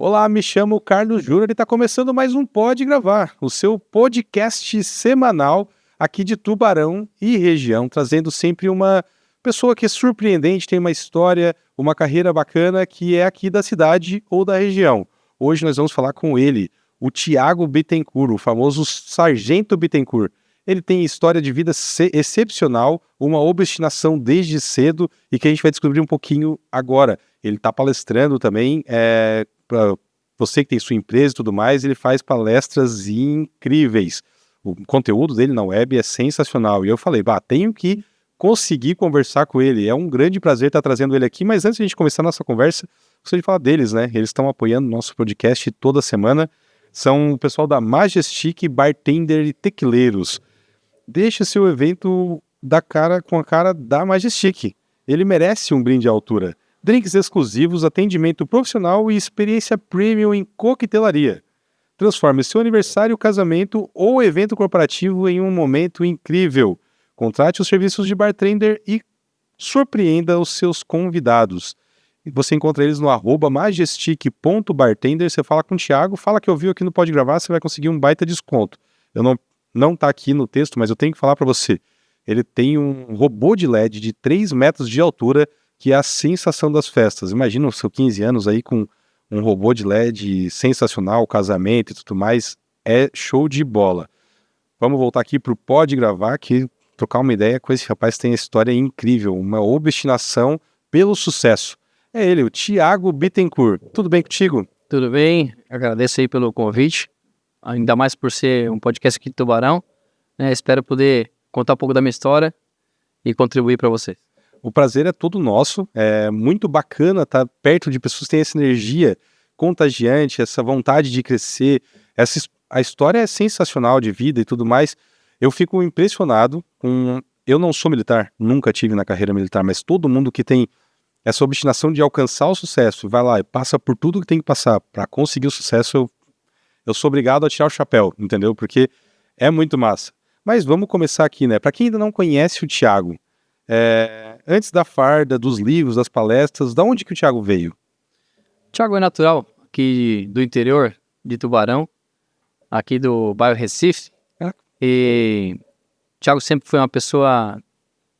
Olá, me chamo Carlos Júnior e está começando mais um Pode Gravar, o seu podcast semanal aqui de Tubarão e região, trazendo sempre uma pessoa que é surpreendente, tem uma história, uma carreira bacana que é aqui da cidade ou da região. Hoje nós vamos falar com ele, o Thiago Bittencourt, o famoso Sargento Bittencourt. Ele tem história de vida excepcional, uma obstinação desde cedo e que a gente vai descobrir um pouquinho agora. Ele está palestrando também, para você que tem sua empresa e tudo mais, ele faz palestras incríveis. O conteúdo dele na web é sensacional. E eu falei, tenho que conseguir conversar com ele. É um grande prazer estar trazendo ele aqui, mas antes de a gente começar a nossa conversa, gostaria de falar deles, né? Eles estão apoiando o nosso podcast toda semana. São o pessoal da Majestic Bartender e Tequileiros. Deixa seu evento com a cara da Majestic. Ele merece um brinde à altura. Drinks exclusivos, atendimento profissional e experiência premium em coquetelaria. Transforme seu aniversário, casamento ou evento corporativo em um momento incrível. Contrate os serviços de bartender e surpreenda os seus convidados. Você encontra eles no @majestic.bartender. Você fala com o Thiago, fala que ouviu aqui no Pode Gravar, você vai conseguir um baita desconto. Não tá aqui no texto, mas eu tenho que falar para você. Ele tem um robô de LED de 3 metros de altura, que é a sensação das festas. Imagina os seus 15 anos aí com um robô de LED sensacional, casamento e tudo mais. É show de bola. Vamos voltar aqui pro Pode Gravar, que trocar uma ideia com esse rapaz tem uma história incrível, uma obstinação pelo sucesso. É ele, o Thiago Bittencourt. Tudo bem contigo? Tudo bem, agradeço aí pelo convite, ainda mais por ser um podcast aqui de Tubarão, né? Espero poder contar um pouco da minha história e contribuir para vocês. O prazer é todo nosso, é muito bacana estar perto de pessoas que têm essa energia contagiante, essa vontade de crescer, a história é sensacional de vida e tudo mais. Eu fico impressionado eu não sou militar, nunca tive na carreira militar, mas todo mundo que tem essa obstinação de alcançar o sucesso, vai lá e passa por tudo que tem que passar para conseguir o sucesso, eu sou obrigado a tirar o chapéu, entendeu? Porque é muito massa. Mas vamos começar aqui, né? Para quem ainda não conhece o Thiago, antes da farda, dos livros, das palestras, da onde que o Thiago veio? O Thiago é natural aqui do interior de Tubarão, aqui do bairro Recife, e o Thiago sempre foi uma pessoa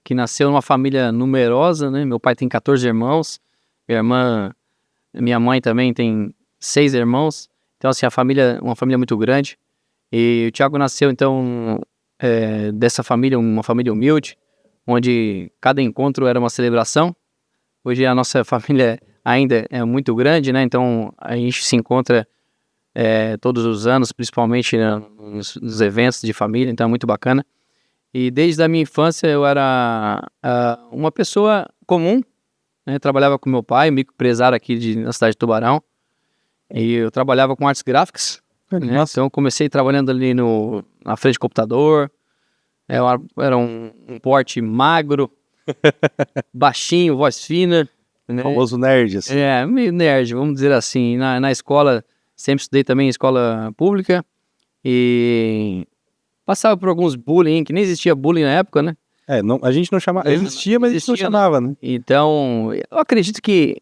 que nasceu numa família numerosa, né? Meu pai tem 14 irmãos, minha mãe também tem 6 irmãos, então assim, uma família muito grande, e o Thiago nasceu então dessa família, uma família humilde, onde cada encontro era uma celebração. Hoje a nossa família ainda é muito grande, né? Então a gente se encontra todos os anos, principalmente, né, nos eventos de família, então é muito bacana. E desde a minha infância eu era uma pessoa comum, né? Trabalhava com meu pai, microempresário aqui na cidade de Tubarão, e eu trabalhava com artes gráficas, né? Então eu comecei trabalhando ali na frente do computador. Era um porte magro, baixinho, voz fina, né? Famoso nerd, assim. Meio nerd, vamos dizer assim. Na escola, sempre estudei também em escola pública e passava por alguns bullying, que nem existia bullying na época, né? A gente não chamava, existia, mas a gente não chamava, né? Então, eu acredito que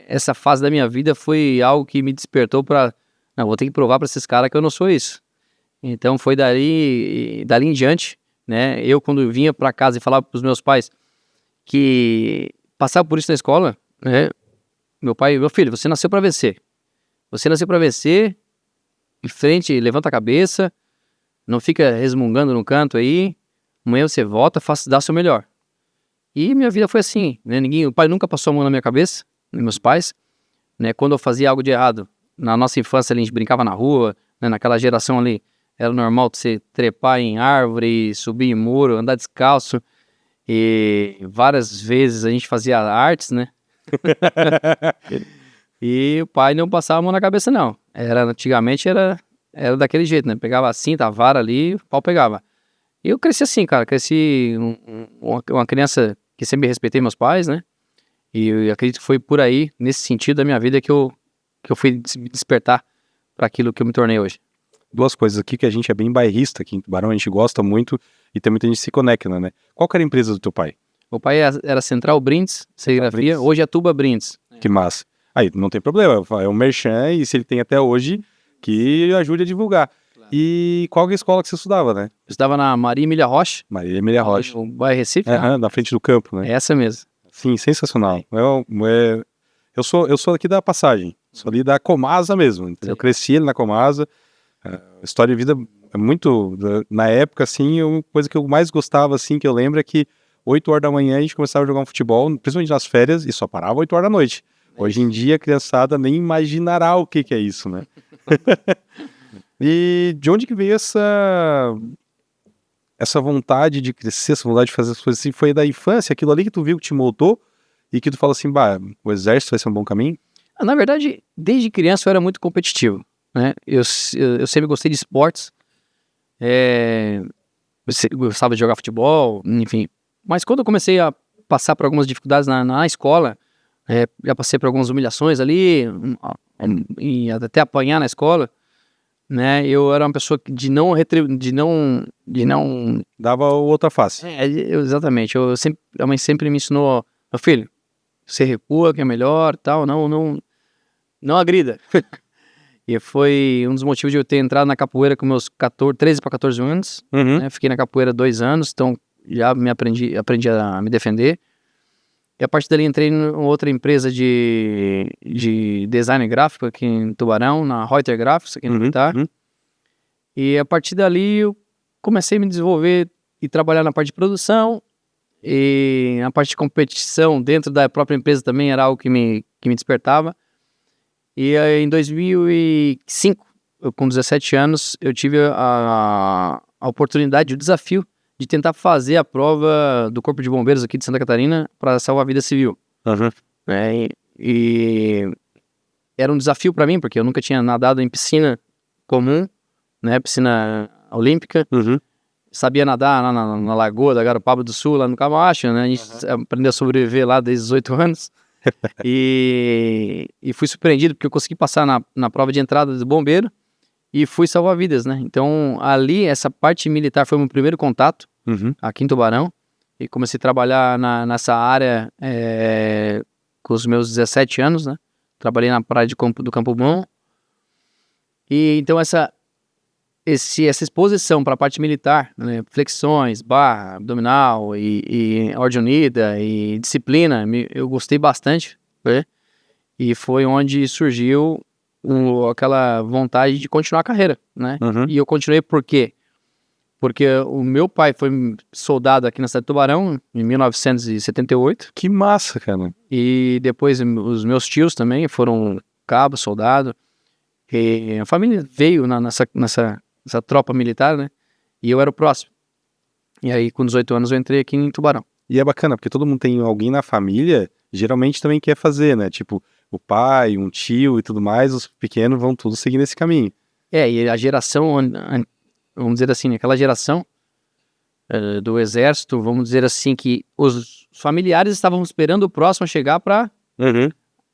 essa fase da minha vida foi algo que me despertou não, vou ter que provar para esses caras que eu não sou isso. Então foi dali em diante, né? Eu, quando vinha para casa e falava para os meus pais que passava por isso na escola, né? Meu filho, você nasceu para vencer. Você nasceu para vencer, em frente, levanta a cabeça, não fica resmungando no canto aí. Amanhã você volta, dá o seu melhor. E minha vida foi assim, né? O pai nunca passou a mão na minha cabeça, meus pais, né? Quando eu fazia algo de errado, na nossa infância a gente brincava na rua, né? Naquela geração ali, era normal você trepar em árvore, subir em muro, andar descalço. E várias vezes a gente fazia artes, né? E o pai não passava a mão na cabeça, não. Antigamente era daquele jeito, né? Pegava a cinta, a vara ali, o pau pegava. E eu cresci assim, cara. Cresci uma criança que sempre respeitei meus pais, né? E eu acredito que foi por aí, nesse sentido da minha vida, que eu fui me despertar para aquilo que eu me tornei hoje. Duas coisas aqui, que a gente é bem bairrista aqui em Tubarão, a gente gosta muito e tem muita gente que se conecta, né? Qual que era a empresa do teu pai? O pai era Central Brindes, serigrafia, hoje é Tuba Brindes. Que massa. Aí não tem problema, é um merchan e se ele tem até hoje, que ajude a divulgar. Claro. E qual que é a escola que você estudava, né? Eu estava na Maria Emília Rocha. Maria Emília Rocha. No bairro Recife, né? Na frente do campo, né? É essa mesmo. Sim, sensacional. Eu sou aqui da Passagem, sou ali da Comasa mesmo, entendeu? Eu cresci ali na Comasa, a história de vida é muito, na época, assim, uma coisa que eu mais gostava, assim, que eu lembro é que 8 horas da manhã a gente começava a jogar um futebol, principalmente nas férias, e só parava 8 horas da noite. Hoje em dia a criançada nem imaginará o que é isso, né? E de onde que veio essa vontade de crescer, essa vontade de fazer as coisas assim? Foi da infância, aquilo ali que tu viu que te moldou e que tu fala assim, bah, o exército vai ser um bom caminho? Na verdade, desde criança eu era muito competitivo, né? Eu sempre gostei de esportes, eu gostava de jogar futebol, enfim. Mas quando eu comecei a passar por algumas dificuldades na escola, já passei por algumas humilhações ali, e até apanhar na escola, né? Eu era uma pessoa de não Dava outra face. exatamente. A mãe sempre me ensinou, meu filho, você recua que é melhor, tal, não agrida. E foi um dos motivos de eu ter entrado na capoeira com meus 13 para 14 anos, Uhum. né? Fiquei na capoeira 2 anos, então já aprendi a me defender. E a partir dali entrei em outra empresa de design gráfico aqui em Tubarão, na Reuter Graphics, aqui no Militar. E a partir dali eu comecei a me desenvolver e trabalhar na parte de produção. E a parte de competição dentro da própria empresa também era algo que me despertava. E aí, em 2005, com 17 anos, eu tive a oportunidade, o desafio de tentar fazer a prova do Corpo de Bombeiros aqui de Santa Catarina para salvar a vida civil. E era um desafio para mim, porque eu nunca tinha nadado em piscina comum, né, piscina olímpica. Sabia nadar na lagoa da Garopaba do Sul, lá no Camacho, né? A gente aprendeu a sobreviver lá desde os 8 anos. E fui surpreendido porque eu consegui passar na prova de entrada do bombeiro e fui salvar vidas, né? Então, ali, essa parte militar foi o meu primeiro contato aqui em Tubarão. E comecei a trabalhar nessa área com os meus 17 anos, né? Trabalhei na praia do Campo Bom. E então essa exposição para a parte militar, né, flexões, barra, abdominal e ordem unida e disciplina, eu gostei bastante, né? E foi onde surgiu aquela vontade de continuar a carreira, né? E eu continuei por quê? Porque o meu pai foi soldado aqui na cidade de Tubarão em 1978. Que massa, cara. E depois os meus tios também foram cabo, soldado. E a família veio nessa tropa militar, né? E eu era o próximo. E aí, com 18 anos, eu entrei aqui em Tubarão. E é bacana, porque todo mundo tem alguém na família, geralmente também quer fazer, né? Tipo, o pai, um tio e tudo mais, os pequenos vão todos seguindo esse caminho. E a geração, vamos dizer assim, aquela geração do exército, vamos dizer assim, que os familiares estavam esperando o próximo chegar para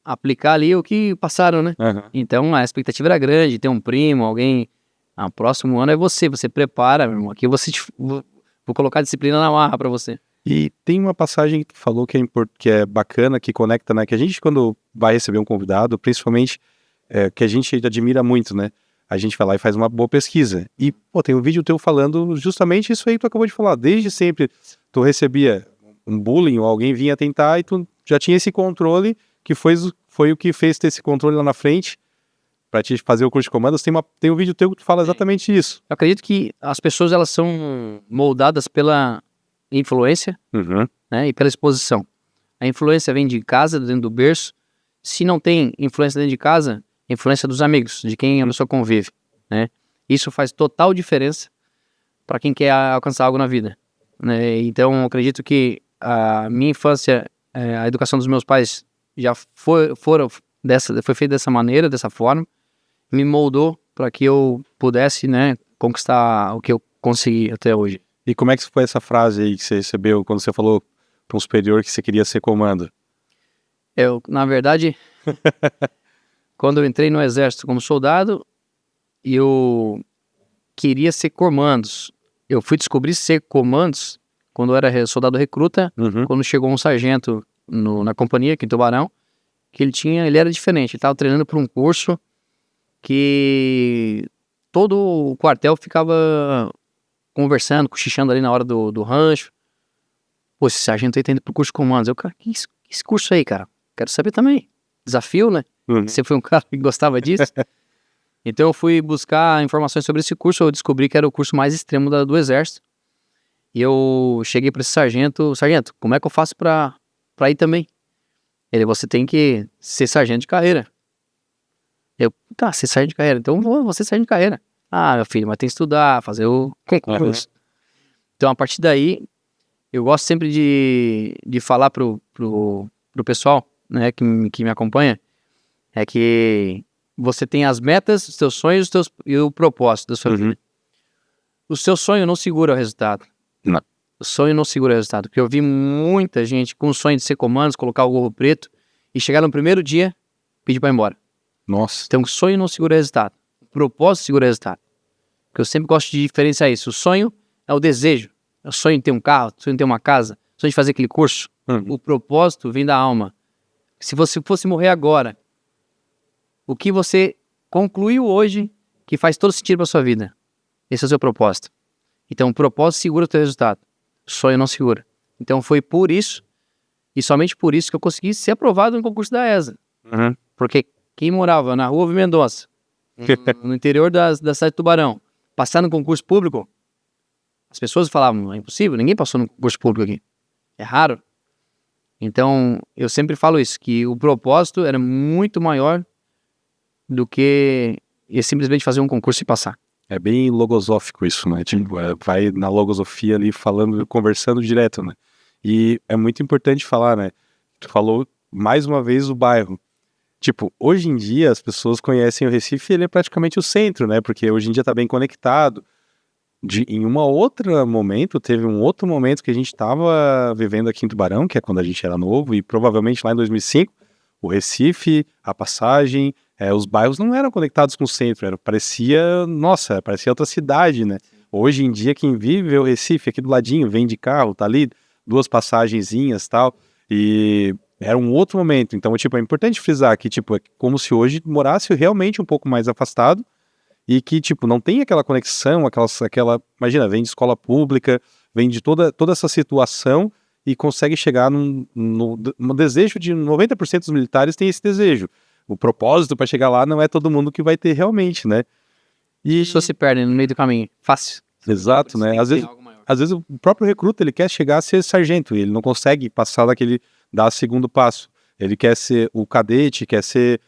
aplicar ali o que passaram, né? Então, a expectativa era grande, ter um primo, alguém... o próximo ano é você prepara, meu irmão, aqui vou colocar a disciplina na marra pra você. E tem uma passagem que tu falou que é bacana, que conecta, né? Que a gente, quando vai receber um convidado, principalmente, que a gente admira muito, né? A gente vai lá e faz uma boa pesquisa. E, pô, tem um vídeo teu falando justamente isso aí que tu acabou de falar. Desde sempre, tu recebia um bullying ou alguém vinha tentar e tu já tinha esse controle, que foi o que fez ter esse controle lá na frente, para te fazer o curso de comandos. Tem um vídeo teu que tu fala exatamente isso. Eu acredito que as pessoas, elas são moldadas pela influência, né, e pela exposição. A influência vem de casa, dentro do berço. Se não tem influência dentro de casa, influência dos amigos, de quem a pessoa convive, né? Isso faz total diferença para quem quer alcançar algo na vida, né? Então, eu acredito que a minha infância, a educação dos meus pais já foi feita dessa maneira, dessa forma, me moldou para que eu pudesse, né, conquistar o que eu consegui até hoje. E como é que foi essa frase aí que você recebeu quando você falou para um superior que você queria ser comando? Na verdade, quando eu entrei no exército como soldado, eu queria ser comandos. Eu fui descobrir ser comandos quando eu era soldado recruta, quando chegou um sargento na companhia aqui em Tubarão, que ele era diferente. Ele tava treinando para um curso que todo o quartel ficava conversando, cochichando ali na hora do rancho. Pô, esse sargento aí tá indo pro curso de comandos. Eu, cara, que esse curso aí, cara? Quero saber também. Desafio, né? Você foi um cara que gostava disso. Então eu fui buscar informações sobre esse curso, eu descobri que era o curso mais extremo do Exército. E eu cheguei para esse sargento, como é que eu faço pra ir também? Você tem que ser sargento de carreira. Tá, ser sargento de carreira, então vou ser sargento de carreira. Ah, meu filho, mas tem que estudar, fazer o concurso. Então a partir daí, eu gosto sempre de falar pro pessoal, né, que me acompanha, é que você tem as metas, os teus sonhos e o propósito da sua vida. O seu sonho não segura o resultado. Não. O sonho não segura o resultado. Porque eu vi muita gente com o sonho de ser comandos, colocar o gorro preto e chegar no primeiro dia, pedir pra ir embora. Nossa. Então o sonho não segura o resultado. O propósito segura o resultado. Porque eu sempre gosto de diferenciar isso. O sonho é o desejo. É o sonho de ter um carro, o sonho de ter uma casa, o sonho de fazer aquele curso. O propósito vem da alma. Se você fosse morrer agora, o que você concluiu hoje que faz todo sentido para sua vida? Esse é o seu propósito. Então, o propósito segura o teu resultado. O sonho não segura. Então, foi por isso, e somente por isso, que eu consegui ser aprovado no concurso da ESA. Porque quem morava na rua Mendonça, no interior da cidade de Tubarão, passar no concurso público, as pessoas falavam, é impossível, ninguém passou no concurso público aqui. É raro. Então, eu sempre falo isso, que o propósito era muito maior do que simplesmente fazer um concurso e passar. É bem logosófico isso, né? Tipo, vai na logosofia ali falando, conversando direto, né? E é muito importante falar, né? Tu falou mais uma vez o bairro. Tipo, hoje em dia as pessoas conhecem o Recife, ele é praticamente o centro, né? Porque hoje em dia tá bem conectado. Em um outro momento, teve um outro momento que a gente tava vivendo aqui em Tubarão, que é quando a gente era novo, e provavelmente lá em 2005, o Recife, a Passagem, os bairros não eram conectados com o centro, parecia outra cidade, né? Hoje em dia, quem vive é o Recife, aqui do ladinho, vem de carro, tá ali, 2 passagenzinhas e tal, e era um outro momento. Então, tipo, é importante frisar que, tipo, é como se hoje morasse realmente um pouco mais afastado e que, tipo, não tem aquela conexão, imagina, vem de escola pública, vem de toda essa situação e consegue chegar no desejo de 90% dos militares tem esse desejo. O propósito para chegar lá não é todo mundo que vai ter realmente, né? E as pessoas se perdem no meio do caminho. Fácil. Exato, né? Às vezes o próprio recruta, ele quer chegar a ser sargento, e ele não consegue passar dar segundo passo. Ele quer ser o cadete, quer ser...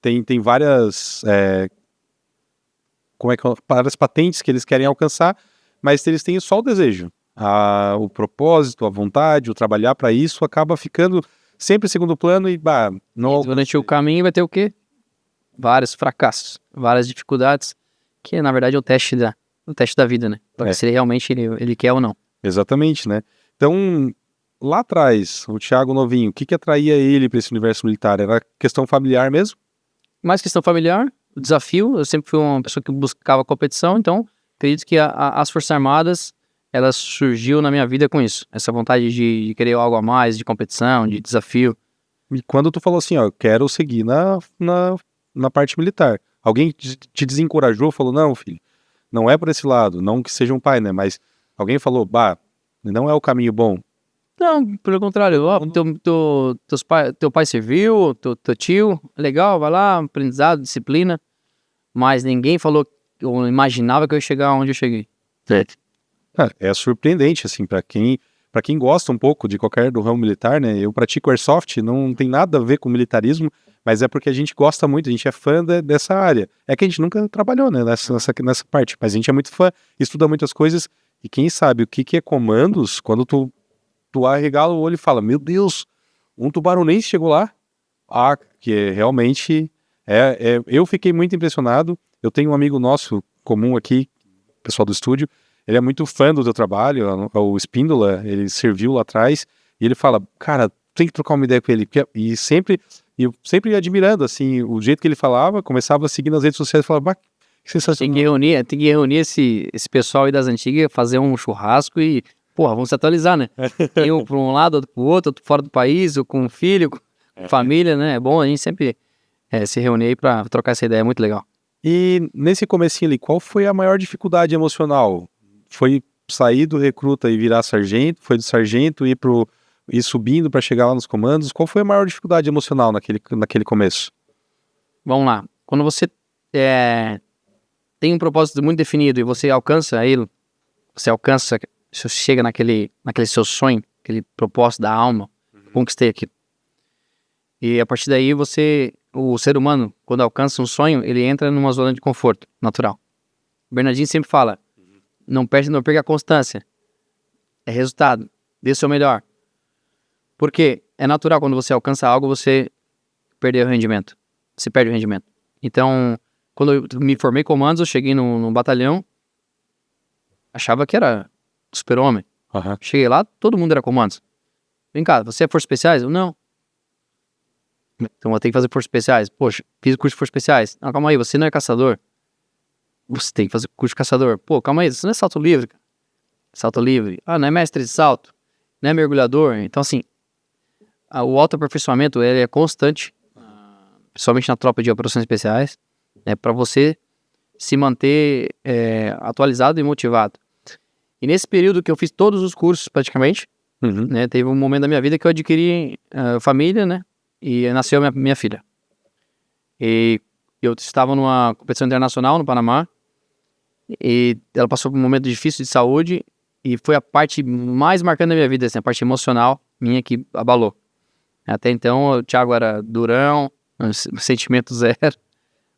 tem várias... várias patentes que eles querem alcançar, mas eles têm só o desejo. O propósito, a vontade, o trabalhar para isso acaba ficando sempre em segundo plano e durante o caminho vai ter o quê? Vários fracassos, várias dificuldades, que na verdade é o teste da vida, né? Pra ver se ele realmente ele quer ou não. Exatamente, né? Então, lá atrás, o Thiago novinho, o que atraía ele para esse universo militar? Era questão familiar mesmo? Mais questão familiar, o desafio. Eu sempre fui uma pessoa que buscava competição, então acredito que as Forças Armadas, ela surgiu na minha vida com isso. Essa vontade de querer algo a mais, de competição, de desafio. E quando tu falou assim, ó, eu quero seguir na parte militar, alguém te desencorajou, falou, não, filho, não é por esse lado, não que seja um pai, né, mas alguém falou, não é o caminho bom. Não, pelo contrário, teu pai serviu, teu tio, legal, vai lá, aprendizado, disciplina, mas ninguém falou, ou imaginava que eu ia chegar onde eu cheguei. Certo. É surpreendente, assim, para quem gosta um pouco do ramo militar, né? Eu pratico Airsoft, não tem nada a ver com militarismo, mas é porque a gente gosta muito, a gente é fã dessa área. É que a gente nunca trabalhou, né, nessa parte, mas a gente é muito fã, estuda muitas coisas, e quem sabe o que é comandos, quando tu arregala o olho e fala, meu Deus, um tubaronense chegou lá? Que realmente, eu fiquei muito impressionado. Eu tenho um amigo nosso comum aqui, pessoal do estúdio, ele é muito fã do teu trabalho, o Espíndola, ele serviu lá atrás, e ele fala, cara, tem que trocar uma ideia com ele, e eu sempre admirando, assim, o jeito que ele falava, começava a seguir nas redes sociais e falava, que sensacional. Tem que reunir esse pessoal aí das antigas, fazer um churrasco e, vamos se atualizar, né? Tem um para um lado, outro pro outro fora do país, ou com um filho, família, né? É bom a gente sempre se reunir aí pra trocar essa ideia, é muito legal. E nesse comecinho ali, qual foi a maior dificuldade emocional? Foi sair do recruta e virar sargento? Foi do sargento ir subindo para chegar lá nos comandos? Qual foi a maior dificuldade emocional naquele começo? Vamos lá. Quando você tem um propósito muito definido e você alcança ele, você chega naquele seu sonho, aquele propósito da alma, conquistei aquilo. E a partir daí o ser humano, quando alcança um sonho, ele entra numa zona de conforto natural. O Bernardinho sempre fala, não perca a constância. É resultado, dê o seu melhor. Porque é natural quando você alcança algo, você perder o rendimento. Você perde o rendimento. Então, quando eu me formei comandos, eu cheguei num batalhão, achava que era super-homem. Uhum. Cheguei lá, todo mundo era comandos. Vem cá, você é Forças Especiais? Eu, não. Então eu tenho que fazer Forças Especiais. Poxa, fiz o curso de Forças Especiais. Não, calma aí, você não é caçador. Você tem que fazer curso de caçador. Pô, calma aí, você não é salto livre, cara. Salto livre. Ah, não é mestre de salto. Não é mergulhador. Então, assim, o autoaperfeiçoamento, ele é constante, principalmente na tropa de operações especiais, para você se manter atualizado e motivado. E nesse período que eu fiz todos os cursos, praticamente, né, teve um momento da minha vida que eu adquiri família, né, e nasceu minha filha. E eu estava numa competição internacional no Panamá, e ela passou por um momento difícil de saúde, e foi a parte mais marcante da minha vida, assim, a parte emocional minha que abalou. Até então, o Thiago era durão, sentimento zero,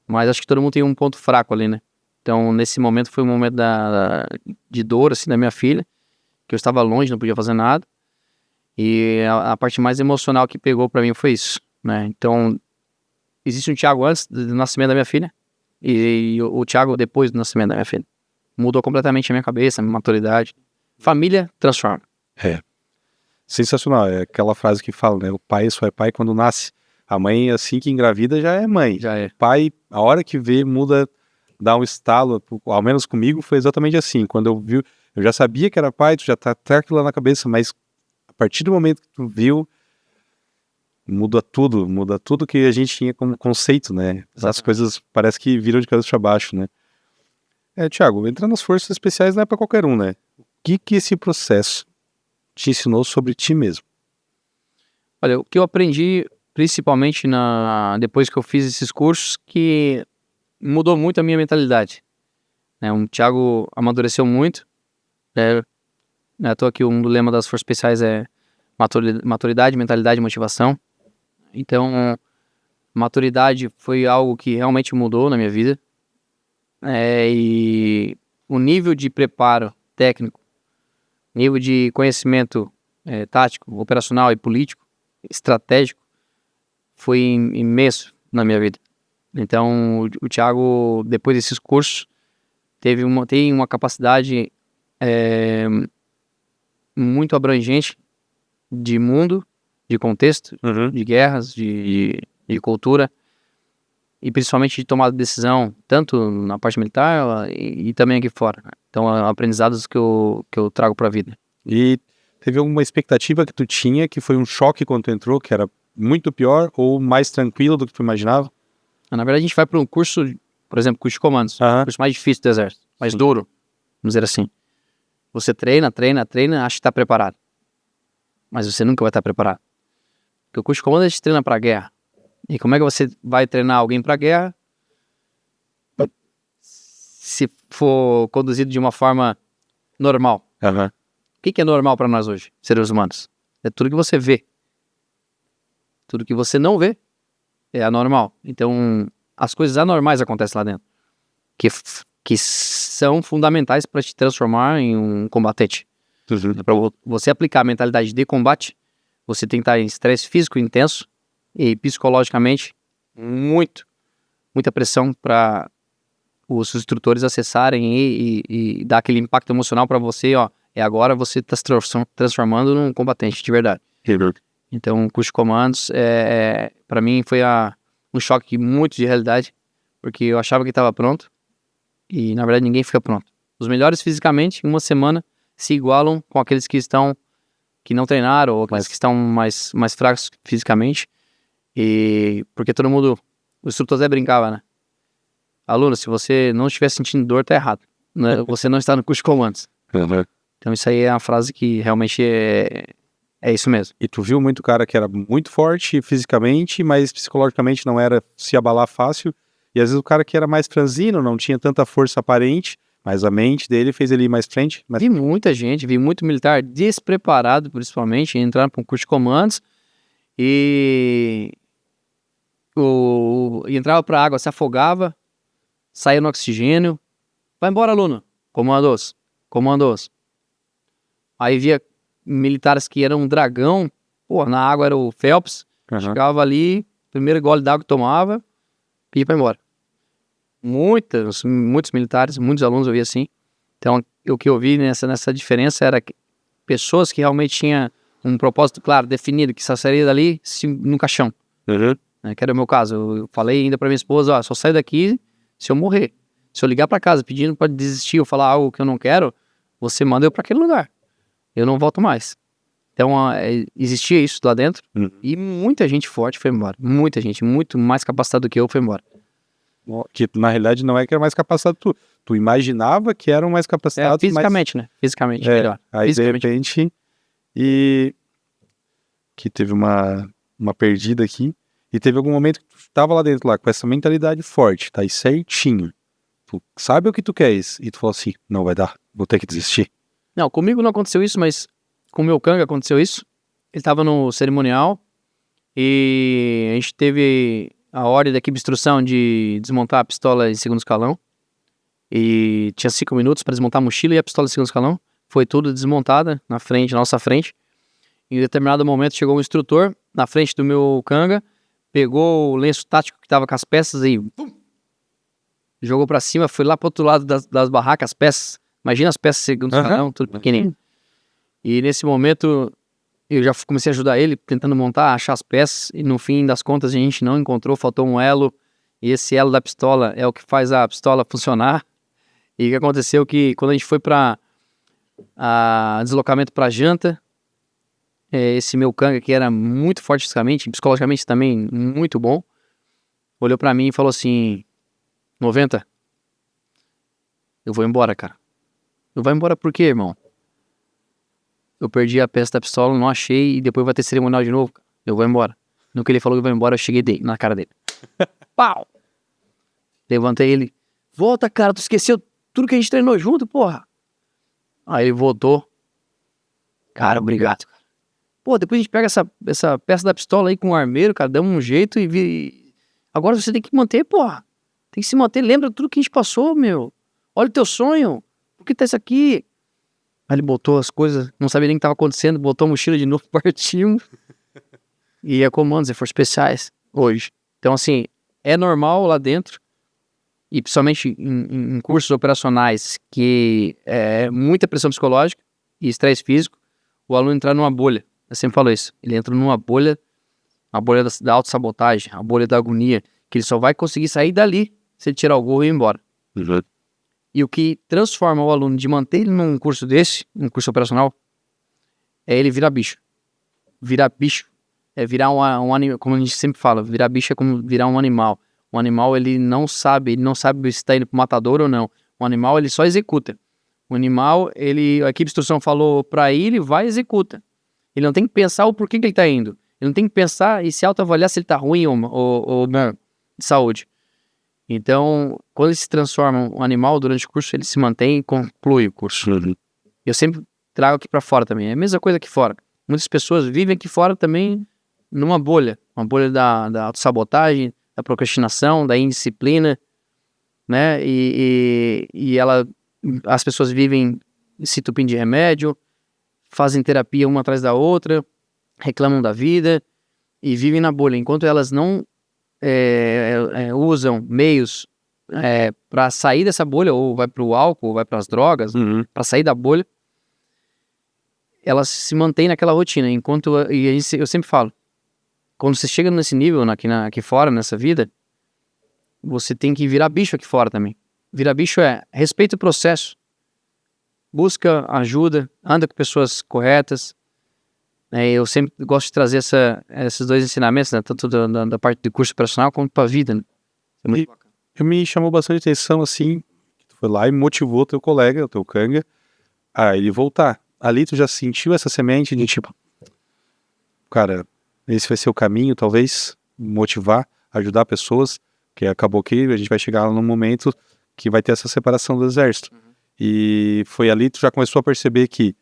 mas acho que todo mundo tem um ponto fraco ali, né? Então, nesse momento, foi um momento de dor, assim, da minha filha, que eu estava longe, não podia fazer nada, e a parte mais emocional que pegou pra mim foi isso, né? Então, existe um Thiago antes do nascimento da minha filha, e o Thiago depois do nascimento da minha filha. Mudou completamente a minha cabeça, a minha maturidade. Família transforma. Sensacional, é aquela frase que fala, né? O pai só é pai quando nasce. A mãe, assim que engravida, já é mãe. Já é. O pai, a hora que vê, muda, dá um estalo. Ao menos comigo foi exatamente assim. Quando eu vi, eu já sabia que era pai, tu já tá aquilo lá na cabeça, mas a partir do momento que tu viu, muda tudo que a gente tinha como conceito, né? As coisas parece que viram de cabeça para baixo, né? Thiago, entrar nas forças especiais não é para qualquer um, né? O que esse processo te ensinou sobre ti mesmo? Olha, o que eu aprendi, principalmente depois que eu fiz esses cursos, que mudou muito a minha mentalidade. O Thiago amadureceu muito. À toa que um do lema das Forças Especiais é maturidade, mentalidade e motivação. Então, maturidade foi algo que realmente mudou na minha vida. E o nível de preparo técnico, nível de conhecimento tático, operacional e político, estratégico, foi imenso na minha vida. Então, o Thiago, depois desses cursos, tem uma capacidade muito abrangente de mundo, de contexto, de guerras, de cultura, e principalmente de tomada de decisão, tanto na parte militar e também aqui fora. Então, aprendizados que eu trago para a vida. E teve alguma expectativa que tu tinha que foi um choque quando tu entrou, que era muito pior ou mais tranquilo do que tu imaginava? Na verdade, a gente vai para um curso, por exemplo, curso de comandos, o curso mais difícil do exército, mais duro, vamos dizer assim. Você treina, acha que está preparado. Mas você nunca vai estar preparado. Porque o curso de comandos a gente treina para a guerra. E como é que você vai treinar alguém para a guerra se for conduzido de uma forma normal? O que é normal para nós hoje, seres humanos? É tudo que você vê. Tudo que você não vê é anormal. Então, as coisas anormais acontecem lá dentro. Que são fundamentais para te transformar em um combatente. Para você aplicar a mentalidade de combate, você tem que estar em estresse físico intenso e psicologicamente muita pressão para os instrutores acessarem e dar aquele impacto emocional para você, agora você está se transformando num combatente de verdade. Então, o curso de comandos, para mim, foi um choque muito de realidade, porque eu achava que estava pronto e, na verdade, ninguém fica pronto. Os melhores fisicamente, em uma semana, se igualam com aqueles que não treinaram ou aqueles que estão mais fracos fisicamente. E porque todo mundo, o instrutor até brincava, né? Aluno, se você não estiver sentindo dor, tá errado. Né? Você não está no curso de comandos. Então isso aí é uma frase que realmente é isso mesmo. E tu viu muito cara que era muito forte fisicamente, mas psicologicamente não era se abalar fácil. E às vezes o cara que era mais franzino, não tinha tanta força aparente, mas a mente dele fez ele ir mais frente. Mas... Vi muita gente, vi muito militar despreparado, principalmente, entrar para um curso de comandos e entrava para a água, se afogava, saía no oxigênio. Vai embora, aluno. Comandos. Aí via militares que eram um dragão, pô, na água era o Phelps, chegava ali, primeiro gole d'água que tomava, e ia para embora. Muitos militares, muitos alunos eu vi assim. Então, o que eu vi nessa diferença era que pessoas que realmente tinham um propósito claro, definido, que só sairia dali no caixão. Né, que era o meu caso. Eu falei ainda pra minha esposa, ó, só saio daqui se eu morrer. Se eu ligar pra casa pedindo pra desistir ou falar algo que eu não quero, você manda eu pra aquele lugar. Eu não volto mais. Então, existia isso lá dentro e muita gente forte foi embora. Muita gente, muito mais capacitada do que eu foi embora. Que na realidade não é que era mais capacitado tu imaginava que eram mais capacitados, fisicamente, mas... né? Fisicamente, melhor. Aí fisicamente. de repente, e que teve uma perdida aqui, e teve algum momento que tu tava lá dentro, lá, com essa mentalidade forte, tá aí certinho, tu sabe o que tu queres, e tu falou assim, não vai dar, vou ter que desistir. Não, comigo não aconteceu isso, mas com o meu canga aconteceu isso. Ele tava no cerimonial e a gente teve a ordem da equipe de instrução de desmontar a pistola em segundo escalão. E tinha 5 minutos para desmontar a mochila e a pistola em segundo escalão. Foi tudo desmontada na frente, na nossa frente. Em determinado momento chegou um instrutor na frente do meu canga, pegou o lenço tático que tava com as peças e jogou para cima, foi lá pro outro lado das barracas, as peças. Imagina as peças em segundo escalão, tudo pequenininho. E nesse momento eu já comecei a ajudar ele, tentando montar, achar as peças. E no fim das contas a gente não encontrou, faltou um elo. E esse elo da pistola é o que faz a pistola funcionar. E o que aconteceu que quando a gente foi para deslocamento para janta, esse meu canga que era muito forte fisicamente, psicologicamente também muito bom, olhou para mim e falou assim, 90, eu vou embora, cara. Eu vou embora por quê, irmão? Eu perdi a peça da pistola, não achei, e depois vai ter cerimonial de novo. Eu vou embora. No que ele falou que vai embora, eu cheguei na cara dele. Pau! Levantei ele. Volta, cara, tu esqueceu tudo que a gente treinou junto, porra. Aí ele voltou. Cara, obrigado. Pô, depois a gente pega essa peça da pistola aí com o armeiro, cara, dá um jeito e agora você tem que manter, porra. Tem que se manter, lembra tudo que a gente passou, meu. Olha o teu sonho. Por que tá isso aqui? Aí ele botou as coisas, não sabia nem o que tava acontecendo, botou a mochila de novo, partimos. E é comandos, é forças especiais, hoje. Então, assim, é normal lá dentro, e principalmente em cursos operacionais, que é muita pressão psicológica e estresse físico, o aluno entrar numa bolha. Eu sempre falo isso, ele entra numa bolha, a bolha da autossabotagem, a bolha da agonia, que ele só vai conseguir sair dali se ele tirar o gorro e ir embora. E o que transforma o aluno de manter ele num curso desse, um curso operacional, é ele virar bicho. Virar bicho é virar um animal, como a gente sempre fala, virar bicho é como virar um animal. Um animal, ele não sabe se está indo pro matador ou não. Um animal, ele só executa. O animal, a equipe de instrução falou pra ir, ele vai e executa. Ele não tem que pensar o porquê que ele tá indo. Ele não tem que pensar e se autoavaliar se ele tá ruim ou de saúde. Então, quando ele se transforma um animal durante o curso, ele se mantém e conclui o curso. Eu sempre trago aqui pra fora também. É a mesma coisa aqui fora. Muitas pessoas vivem aqui fora também numa bolha. Uma bolha da autossabotagem, da procrastinação, da indisciplina, né? As pessoas vivem se entupindo de remédio, fazem terapia uma atrás da outra, reclamam da vida e vivem na bolha. Enquanto elas não usam meios para sair dessa bolha, ou vai para o álcool, ou vai para as drogas, para sair da bolha, elas se mantêm naquela rotina. Eu sempre falo, quando você chega nesse nível aqui fora, nessa vida, você tem que virar bicho aqui fora também. Virar bicho respeita o processo, busca ajuda, anda com pessoas corretas, Eu sempre gosto de trazer esses dois ensinamentos, né? Tanto da parte do curso operacional quanto para a vida, né? É muito bacana. Me chamou bastante atenção, assim, tu foi lá e motivou teu colega, o teu Kanga, a ele voltar. Ali tu já sentiu essa semente de tipo, cara, esse vai ser o caminho, talvez, motivar, ajudar pessoas, que acabou que a gente vai chegar num momento que vai ter essa separação do exército. E foi ali que tu já começou a perceber que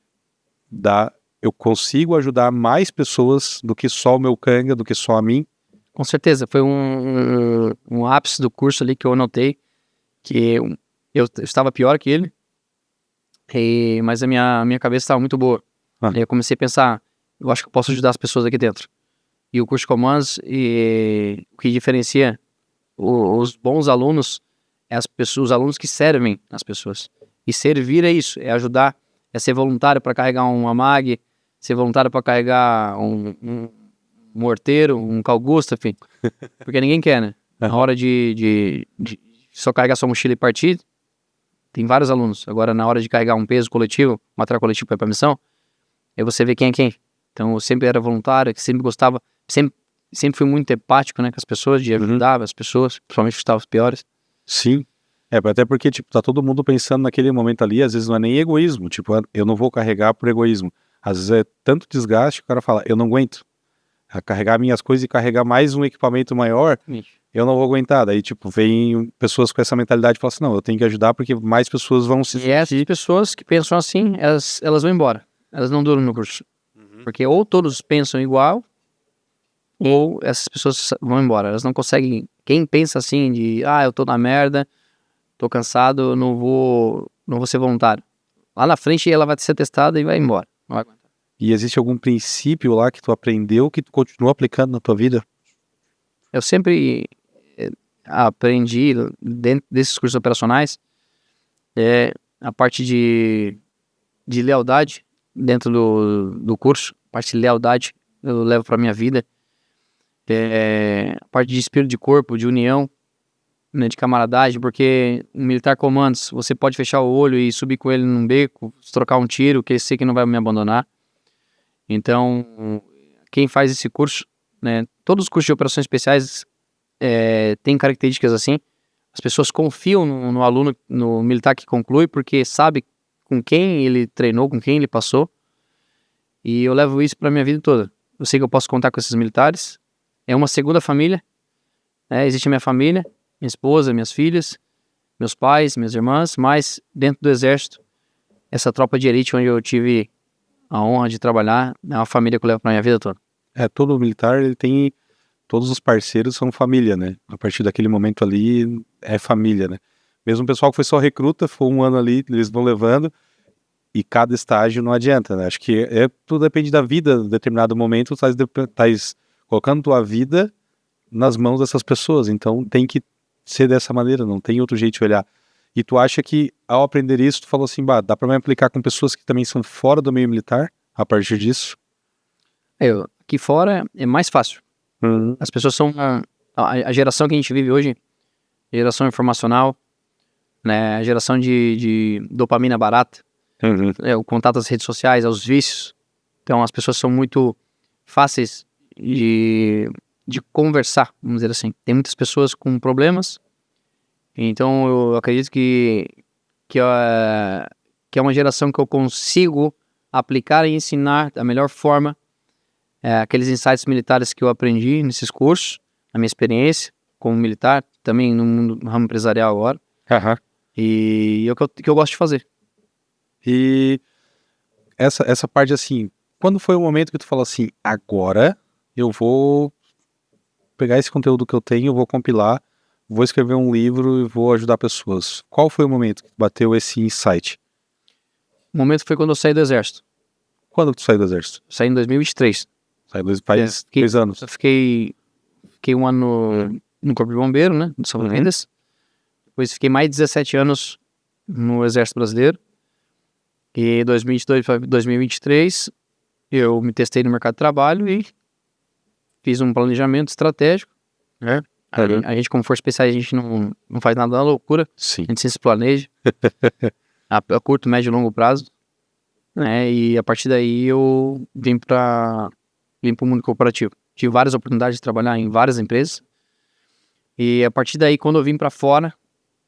eu consigo ajudar mais pessoas do que só o meu Kanga, do que só a mim. Com certeza, foi um ápice do curso ali que eu anotei, que eu estava pior que ele, mas a minha cabeça estava muito boa. Aí eu comecei a pensar, eu acho que eu posso ajudar as pessoas aqui dentro. E o curso de comandos, o que diferencia os bons alunos é os alunos que servem as pessoas. E servir é isso, é ajudar, é ser voluntário para carregar uma mag, ser voluntário para carregar um morteiro, um Carl Gustaf, porque ninguém quer, né? Na hora de só carregar sua mochila e partir, tem vários alunos. Agora, na hora de carregar um peso coletivo, material coletivo para ir pra missão, aí você vê quem é quem. Então, eu sempre era voluntário, sempre gostava, sempre fui muito empático, né, com as pessoas, de ajudar as pessoas, principalmente que estavam os piores. Sim. Até porque, tipo, tá todo mundo pensando naquele momento ali, às vezes não é nem egoísmo, tipo, eu não vou carregar por egoísmo. Às vezes é tanto desgaste que o cara fala, eu não aguento. A carregar minhas coisas e carregar mais um equipamento maior, eu não vou aguentar. Daí, tipo, vem pessoas com essa mentalidade e falam assim, não, eu tenho que ajudar porque mais pessoas vão se... E essas pessoas que pensam assim, elas vão embora. Elas não duram no curso. Porque ou todos pensam igual, ou essas pessoas vão embora. Elas não conseguem... Quem pensa assim de, eu tô na merda, tô cansado, não vou ser voluntário. Lá na frente ela vai ser testada e vai embora. Não vai aguentar. E existe algum princípio lá que tu aprendeu que tu continua aplicando na tua vida? Eu sempre aprendi dentro desses cursos operacionais a parte de lealdade dentro do curso. A parte de lealdade eu levo para minha vida. A parte de espírito de corpo, de união, né, de camaradagem, porque um militar comandos, você pode fechar o olho e subir com ele num beco, trocar um tiro, que eu sei que não vai me abandonar. Então, quem faz esse curso, né, todos os cursos de operações especiais têm características assim. As pessoas confiam no aluno, no militar que conclui, porque sabe com quem ele treinou, com quem ele passou. E eu levo isso para minha vida toda. Eu sei que eu posso contar com esses militares. É uma segunda família. Existe a minha família, minha esposa, minhas filhas, meus pais, minhas irmãs, mas dentro do exército, essa tropa de elite onde eu tive a honra de trabalhar, é uma família que eu levo pra minha vida toda. Todo militar, ele tem... Todos os parceiros são família, né? A partir daquele momento ali, é família, né? Mesmo o pessoal que foi só recruta, foi um ano ali, eles vão levando, e cada estágio não adianta, né? Acho que tudo depende da vida, em determinado momento, tu estás colocando tua vida nas mãos dessas pessoas, então tem que ser dessa maneira, não tem outro jeito de olhar. E tu acha que, ao aprender isso, tu falou assim, dá pra me aplicar com pessoas que também são fora do meio militar, a partir disso? Aqui fora é mais fácil. As pessoas são... A geração que a gente vive hoje, geração informacional, né, a geração de dopamina barata, o contato às redes sociais, aos vícios. Então as pessoas são muito fáceis de conversar, vamos dizer assim. Tem muitas pessoas com problemas, então eu acredito que é uma geração que eu consigo aplicar e ensinar da melhor forma aqueles insights militares que eu aprendi nesses cursos, na minha experiência como militar, também no ramo empresarial agora. E é o que eu gosto de fazer. E essa parte assim, quando foi o momento que tu falou assim, agora eu vou pegar esse conteúdo que eu tenho, eu vou compilar, vou escrever um livro e vou ajudar pessoas. Qual foi o momento que bateu esse insight? O momento foi quando eu saí do exército. Quando tu saiu do exército? Saí em 2023. Faz 2 anos. Eu fiquei um ano no Corpo de Bombeiro, né? No Salva-Vidas. Depois fiquei mais de 17 anos no Exército Brasileiro. E 2022 para 2023 eu me testei no mercado de trabalho e fiz um planejamento estratégico. A gente, como força especial, a gente não faz nada na loucura. Sim. A gente se planeja a curto, médio e longo prazo. né? E a partir daí eu vim para o mundo corporativo. Tive várias oportunidades de trabalhar em várias empresas. E a partir daí, quando eu vim para fora,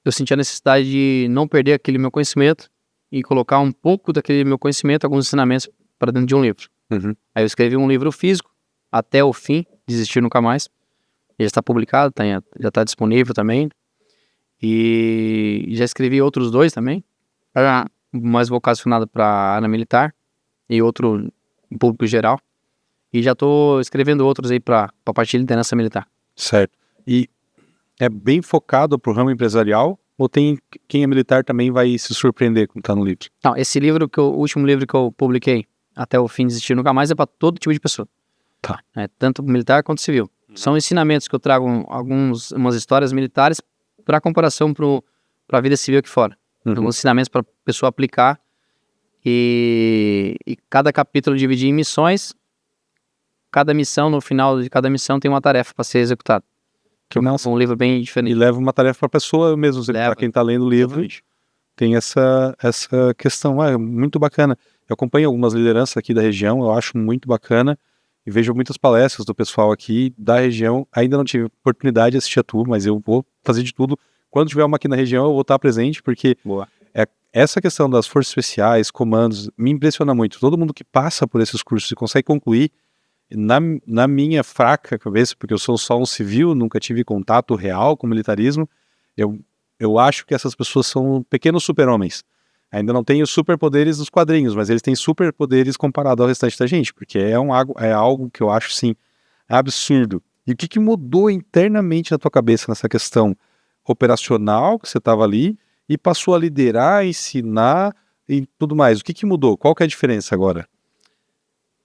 eu senti a necessidade de não perder aquele meu conhecimento e colocar um pouco daquele meu conhecimento, alguns ensinamentos para dentro de um livro. Aí eu escrevi um livro físico, Até o Fim, Desistir Nunca Mais. Ele já está publicado, já está disponível também. E já escrevi outros 2 também, mais vocacionado para a área militar e outro em público geral. E já estou escrevendo outros aí para a parte de liderança militar. Certo. E é bem focado pro ramo empresarial? Ou tem quem é militar também vai se surpreender com tá no livro? Não, esse livro, o último livro que eu publiquei, Até o Fim, Desistir Nunca Mais, é para todo tipo de pessoa. Tá. Tanto militar quanto civil. São ensinamentos que eu trago, umas histórias militares para comparação para a vida civil aqui fora. Alguns ensinamentos para a pessoa aplicar. E cada capítulo dividido em missões. Cada missão, no final de cada missão, tem uma tarefa para ser executada. Que é um livro bem diferente. E leva uma tarefa para a pessoa mesmo, para quem está lendo o livro. Exatamente. Tem essa questão, muito bacana. Eu acompanho algumas lideranças aqui da região, eu acho muito bacana, e vejo muitas palestras do pessoal aqui da região. Ainda não tive oportunidade de assistir a tua, mas eu vou fazer de tudo. Quando tiver uma aqui na região, eu vou estar presente, porque essa questão das forças especiais, comandos, me impressiona muito. Todo mundo que passa por esses cursos e consegue concluir, na minha fraca cabeça, porque eu sou só um civil, nunca tive contato real com o militarismo, eu acho que essas pessoas são pequenos super-homens. Ainda não têm os superpoderes dos quadrinhos, mas eles têm superpoderes comparado ao restante da gente, porque é algo que eu acho, sim, absurdo. E o que mudou internamente na tua cabeça nessa questão operacional, que você estava ali, e passou a liderar, ensinar e tudo mais? O que mudou? Qual que é a diferença agora?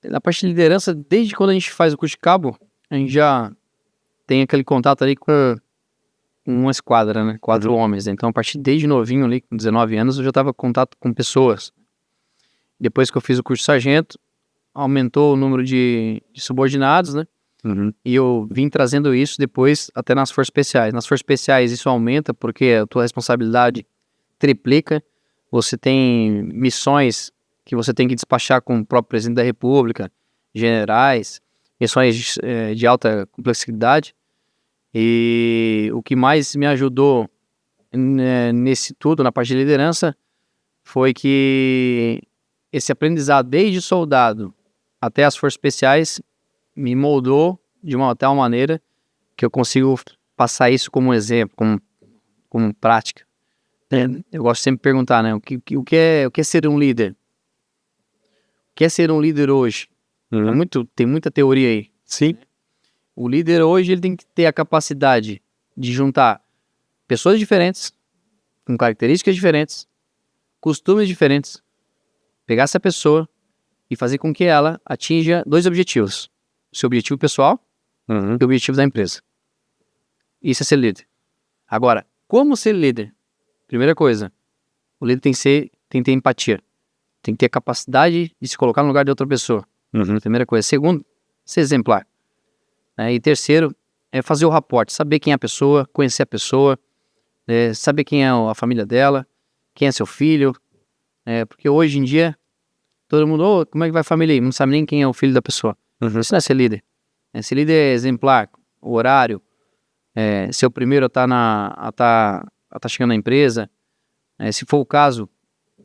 Na parte de liderança, desde quando a gente faz o curso de cabo, a gente já tem aquele contato ali com uma esquadra, né? 4 homens. Então, a partir desde novinho ali, com 19 anos, eu já estava em contato com pessoas. Depois que eu fiz o curso de sargento, aumentou o número de subordinados, né? E eu vim trazendo isso depois até nas forças especiais. Nas forças especiais isso aumenta porque a tua responsabilidade triplica. Você tem missões que você tem que despachar com o próprio presidente da República, generais, missões de alta complexidade. E o que mais me ajudou nesse tudo, na parte de liderança, foi que esse aprendizado desde soldado até as forças especiais me moldou de uma tal maneira que eu consigo passar isso como exemplo, como prática. Eu gosto sempre de perguntar, né, o que é ser um líder? O que é ser um líder hoje? Tem muita teoria aí. Sim. O líder hoje ele tem que ter a capacidade de juntar pessoas diferentes, com características diferentes, costumes diferentes, pegar essa pessoa e fazer com que ela atinja 2 objetivos. O seu objetivo pessoal e o objetivo da empresa. Isso é ser líder. Agora, como ser líder? Primeira coisa, o líder tem que ter empatia. Tem que ter a capacidade de se colocar no lugar de outra pessoa. Primeira coisa. Segundo, ser exemplar. E terceiro, é fazer o rapport, saber quem é a pessoa, conhecer a pessoa, saber quem é a família dela, quem é seu filho, porque hoje em dia, todo mundo, como é que vai a família aí? Não sabe nem quem é o filho da pessoa. Isso não é ser líder. Ser líder é exemplar, o horário, ser o primeiro a tá chegando na empresa, se for o caso,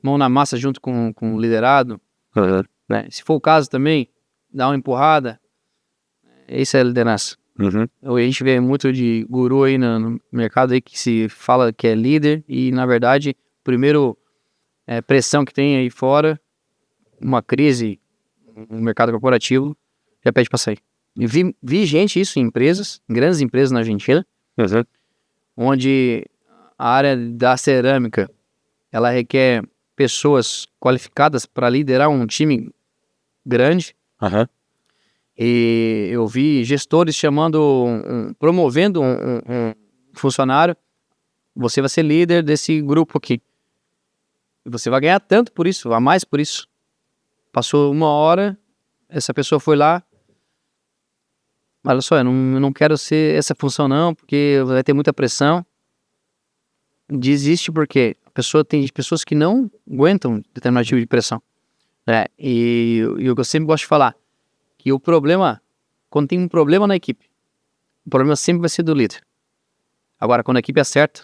mão na massa junto com o liderado, se for o caso também, dar uma empurrada. Isso é liderança. A gente vê muito de guru aí no mercado aí que se fala que é líder e, na verdade, a primeira pressão que tem aí fora, uma crise no mercado corporativo, já pede para sair. E vi gente isso em empresas, em grandes empresas na Argentina, onde a área da cerâmica, ela requer pessoas qualificadas para liderar um time grande. E eu vi gestores promovendo um funcionário. Você vai ser líder desse grupo aqui. E você vai ganhar tanto por isso, a mais por isso. Passou 1 hora, essa pessoa foi lá. Olha só, eu não quero ser essa função não, porque vai ter muita pressão. Desiste porque tem pessoas que não aguentam determinado tipo de pressão. E o que eu sempre gosto de falar, que o problema, quando tem um problema na equipe, o problema sempre vai ser do líder. Agora, quando a equipe acerta,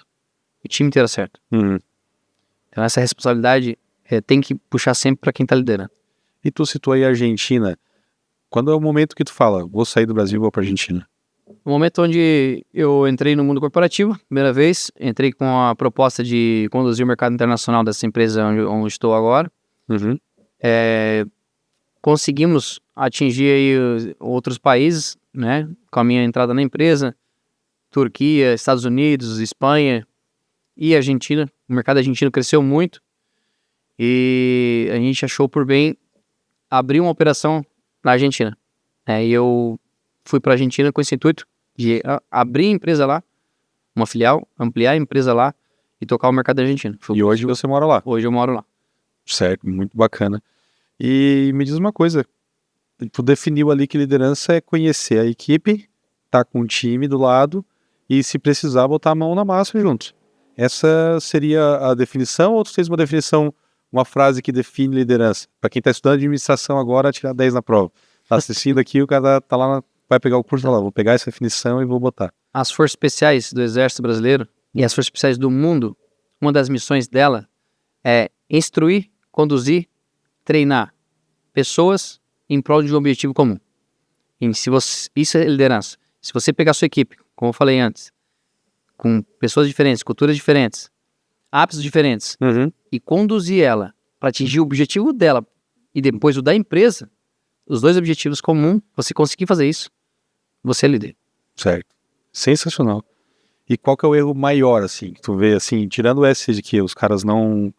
o time inteiro acerta. Então essa responsabilidade tem que puxar sempre para quem está liderando. E tu citou aí a Argentina. Quando é o momento que tu fala, vou sair do Brasil e vou para a Argentina? No momento onde eu entrei no mundo corporativo, primeira vez, entrei com a proposta de conduzir o mercado internacional dessa empresa onde estou agora. Conseguimos atingir aí outros países, né, com a minha entrada na empresa, Turquia, Estados Unidos, Espanha e Argentina. O mercado argentino cresceu muito e a gente achou por bem abrir uma operação na Argentina. E eu fui para a Argentina com esse intuito de abrir a empresa lá, uma filial, ampliar a empresa lá e tocar o mercado argentino. E hoje você mora lá? Hoje eu moro lá. Certo, muito bacana. E me diz uma coisa, tu definiu ali que liderança é conhecer a equipe, tá com o time do lado e se precisar botar a mão na massa junto. Essa seria a definição ou tu tens uma definição, uma frase que define liderança? Para quem está estudando administração agora, tirar 10 na prova. Tá assistindo aqui, o cara tá lá, vai pegar o curso lá, vou pegar essa definição e vou botar. As Forças Especiais do Exército Brasileiro e as Forças Especiais do mundo, uma das missões dela é instruir, conduzir, treinar pessoas em prol de um objetivo comum. E isso é liderança. Se você pegar a sua equipe, como eu falei antes, com pessoas diferentes, culturas diferentes, hábitos diferentes, e conduzir ela para atingir o objetivo dela e depois o da empresa, os dois objetivos comuns, você conseguir fazer isso, você é líder. Certo. Sensacional. E qual que é o erro maior, assim, que tu vê, assim, tirando esse de que os caras não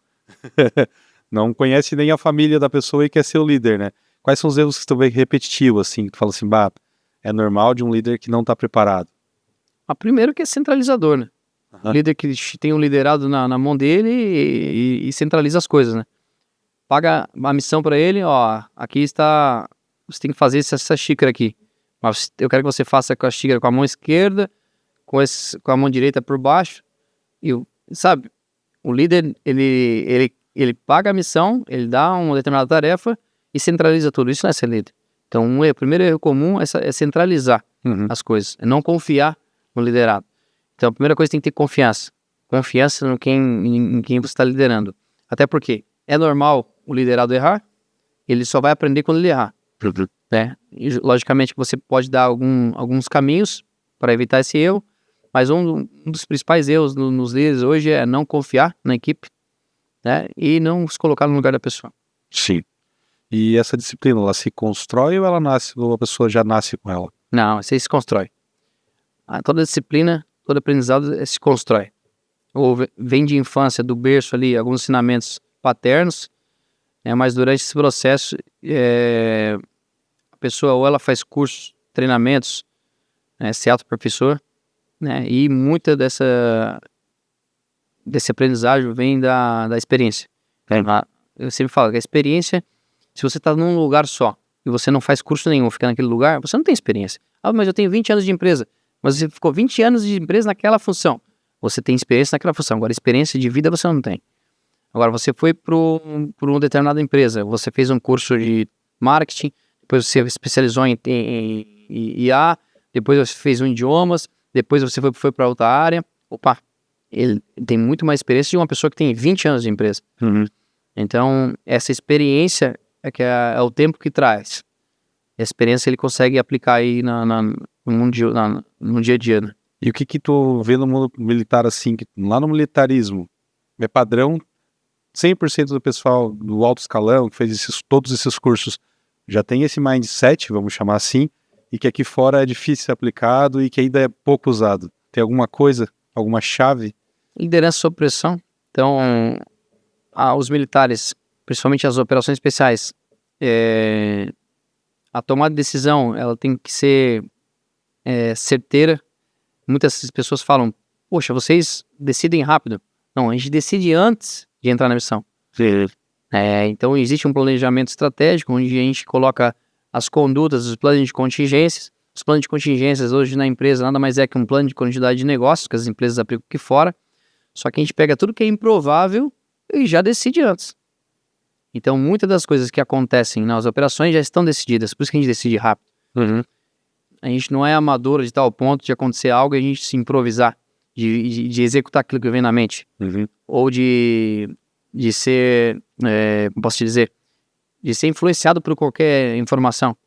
não conhecem nem a família da pessoa e quer ser o líder, né? Quais são os erros que tu vê repetitivo, assim, que tu fala assim, é normal de um líder que não tá preparado? Primeiro que é centralizador, né? Líder que tem um liderado na mão dele e centraliza as coisas, né? Paga a missão para ele, aqui está, você tem que fazer essa xícara aqui, mas eu quero que você faça com a xícara com a mão esquerda, com a mão direita por baixo, sabe, o líder, ele paga a missão, ele dá uma determinada tarefa e centraliza tudo, isso não é ser líder. Então, o primeiro erro comum é centralizar as coisas, é não confiar no liderado. Então, a primeira coisa tem que ter confiança em quem você está liderando, até porque é normal o liderado errar, ele só vai aprender quando ele errar. Né? E, logicamente, você pode dar alguns caminhos para evitar esse erro, mas um dos principais erros nos líderes hoje é não confiar na equipe, né? E não se colocar no lugar da pessoa. Sim. E essa disciplina, ela se constrói ou ela nasce, ou a pessoa já nasce com ela? Não, isso aí se constrói. Toda disciplina, todo aprendizado se constrói. Ou vem de infância, do berço ali, alguns ensinamentos paternos, mas durante esse processo a pessoa ou ela faz cursos, treinamentos, se autoaperfeiçoa, né, e muita desse aprendizagem vem da experiência. Eu sempre falo que a experiência, se você está num lugar só e você não faz curso nenhum, fica naquele lugar, você não tem experiência. Mas eu tenho 20 anos de empresa, mas você ficou 20 anos de empresa naquela função. Você tem experiência naquela função, agora experiência de vida você não tem. Agora, você foi para uma determinada empresa, você fez um curso de marketing, depois você especializou em IA, depois você fez um idiomas, depois você foi para outra área. Ele tem muito mais experiência de uma pessoa que tem 20 anos de empresa. Então, essa experiência é o tempo que traz. A experiência ele consegue aplicar aí no dia a dia, né? E o que tu vê no mundo militar, assim, que lá no militarismo, é padrão, 100% do pessoal do alto escalão, que fez todos esses cursos, já tem esse mindset, vamos chamar assim, e que aqui fora é difícil ser aplicado e que ainda é pouco usado. Tem alguma coisa, alguma chave? Liderança sob pressão. Então, os militares, principalmente as operações especiais, a tomada de decisão, ela tem que ser certeira. Muitas pessoas falam, poxa, vocês decidem rápido. Não, a gente decide antes de entrar na missão. Sim. Então, existe um planejamento estratégico, onde a gente coloca as condutas, os planos de contingências. Os planos de contingências hoje na empresa nada mais é que um plano de continuidade de negócios, que as empresas aplicam aqui fora. Só que a gente pega tudo que é improvável e já decide antes. Então, muitas das coisas que acontecem nas operações já estão decididas, por isso que a gente decide rápido. A gente não é amador de tal ponto de acontecer algo e a gente se improvisar, de executar aquilo que vem na mente. Ou de ser, como posso te dizer, de ser influenciado por qualquer informação.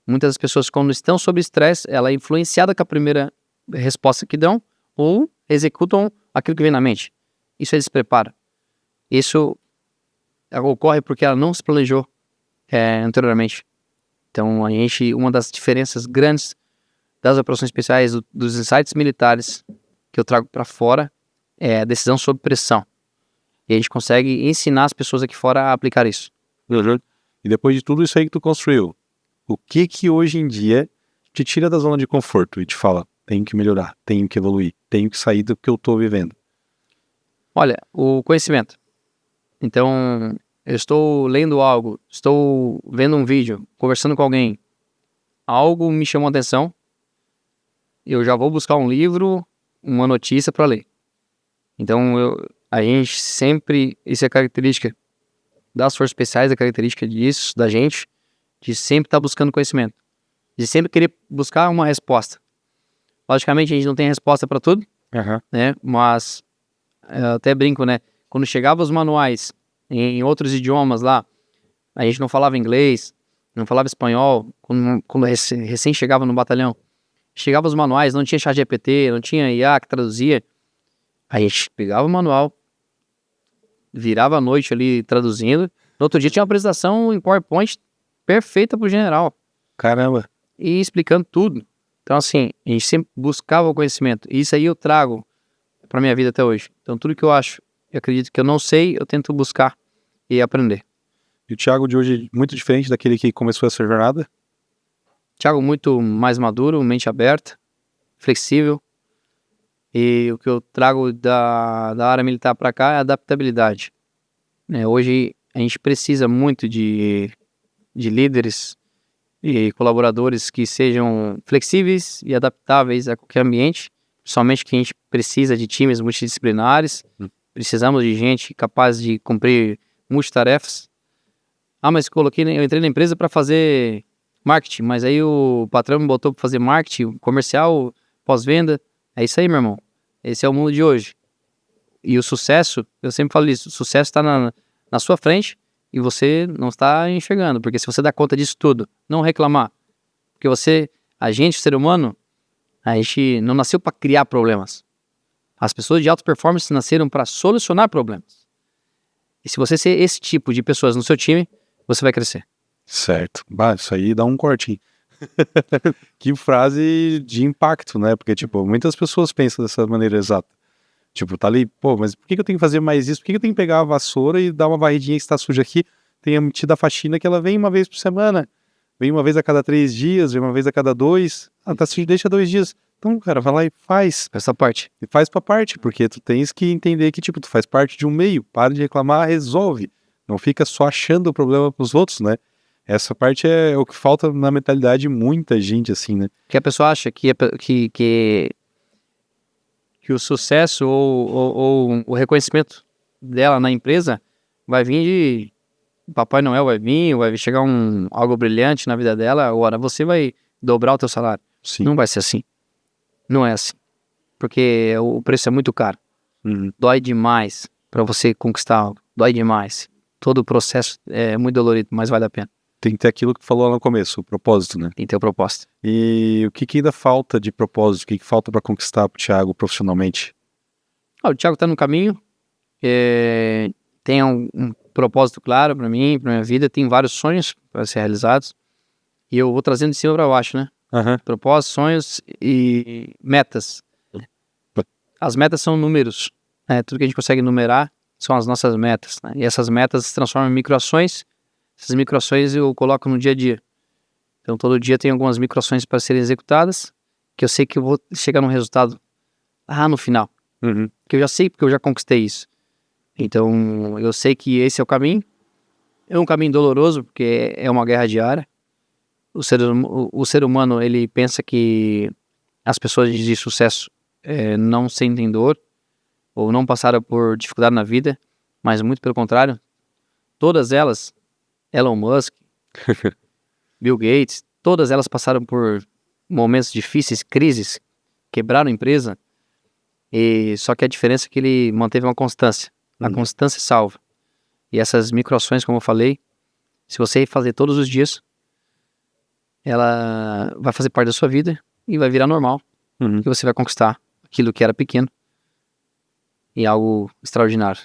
Muitas das pessoas, quando estão sob estresse, ela é influenciada com a primeira resposta que dão ou executam aquilo que vem na mente. Isso é despreparo. Isso ocorre porque ela não se planejou anteriormente. Então, uma das diferenças grandes das operações especiais, dos insights militares que eu trago para fora, é a decisão sob pressão. E a gente consegue ensinar as pessoas aqui fora a aplicar isso. E depois de tudo isso aí que tu construiu, o que hoje em dia te tira da zona de conforto e te fala, tenho que melhorar, tenho que evoluir, tenho que sair do que eu tô vivendo? Olha, o conhecimento. Então, eu estou lendo algo, estou vendo um vídeo, conversando com alguém, algo me chamou a atenção, eu já vou buscar um livro, uma notícia para ler. Então, a gente sempre, isso é característica das forças especiais, é característica disso, da gente, de sempre estar buscando conhecimento, de sempre querer buscar uma resposta. Logicamente, a gente não tem resposta para tudo, né? Mas eu até brinco, né? Quando chegavam os manuais em outros idiomas lá, a gente não falava inglês, não falava espanhol, quando recém chegava no batalhão, chegava os manuais, não tinha ChatGPT, não tinha IA que traduzia, a gente pegava o manual, virava a noite ali traduzindo, no outro dia tinha uma apresentação em PowerPoint perfeita pro general. Caramba! E explicando tudo. Então assim, a gente sempre buscava o conhecimento, e isso aí eu trago pra minha vida até hoje. Então tudo que eu acho, eu acredito que eu não sei, eu tento buscar e aprender. E o Thiago de hoje é muito diferente daquele que começou essa jornada? Thiago muito mais maduro, mente aberta, flexível. E o que eu trago da área militar para cá é adaptabilidade. Hoje a gente precisa muito de líderes e colaboradores que sejam flexíveis e adaptáveis a qualquer ambiente. Somente que a gente precisa de times multidisciplinares, precisamos de gente capaz de cumprir multitarefas. Mas eu entrei na empresa para fazer marketing, mas aí o patrão me botou para fazer marketing, comercial, pós-venda. É isso aí, meu irmão. Esse é o mundo de hoje. E o sucesso, eu sempre falo isso, o sucesso está na sua frente e você não está enxergando. Porque se você dá conta disso tudo, não reclamar. Porque a gente, o ser humano, a gente não nasceu para criar problemas. As pessoas de alta performance nasceram para solucionar problemas. E se você ser esse tipo de pessoas no seu time, você vai crescer. Certo. Isso aí dá um corte. Que frase de impacto, né? Porque, tipo, muitas pessoas pensam dessa maneira exata. Tipo, tá ali, pô, mas por que eu tenho que fazer mais isso? Por que eu tenho que pegar a vassoura e dar uma varridinha que está suja aqui? Tenho tido a faxina que ela vem uma vez por semana. Vem uma vez a cada 3 dias, vem uma vez a cada 2. Tá sujo, deixa 2 dias. Então, cara, vai lá e faz. Essa parte. E faz pra parte, porque tu tens que entender que, tipo, tu faz parte de um meio. Para de reclamar, resolve. Não fica só achando o problema pros outros, né? Essa parte é o que falta na mentalidade de muita gente, assim, né? Que a pessoa acha que o sucesso ou o reconhecimento dela na empresa vai vir de Papai Noel, vai chegar algo brilhante na vida dela, agora você vai dobrar o teu salário. Sim. Não vai ser assim. Não é assim. Porque o preço é muito caro. Dói demais para você conquistar algo. Dói demais. Todo o processo é muito dolorido, mas vale a pena. Tem que ter aquilo que falou lá no começo, o propósito, né? Tem que ter o propósito. E o que ainda falta de propósito? O que falta para conquistar pro Thiago profissionalmente? O Thiago tá no caminho. Tem um propósito claro para mim, para minha vida. Tem vários sonhos para ser realizados. E eu vou trazendo de cima para baixo, né? Propósitos, sonhos e metas. As metas são números. Tudo que a gente consegue numerar são as nossas metas, né? E essas metas se transformam em microações. Essas microações eu coloco no dia a dia. Então todo dia tem algumas microações para serem executadas, que eu sei que eu vou chegar num resultado no final. Que eu já sei, porque eu já conquistei isso. Então eu sei que esse é o caminho. É um caminho doloroso, porque é uma guerra diária. O ser humano, ele pensa que as pessoas de sucesso não sentem dor ou não passaram por dificuldade na vida, mas muito pelo contrário. todas elas, Elon Musk, Bill Gates, todas elas passaram por momentos difíceis, crises, quebraram a empresa, e só que a diferença é que ele manteve uma constância. A constância salva. E essas microações, como eu falei, se você fazer todos os dias, ela vai fazer parte da sua vida e vai virar normal. E você vai conquistar aquilo que era pequeno em algo extraordinário.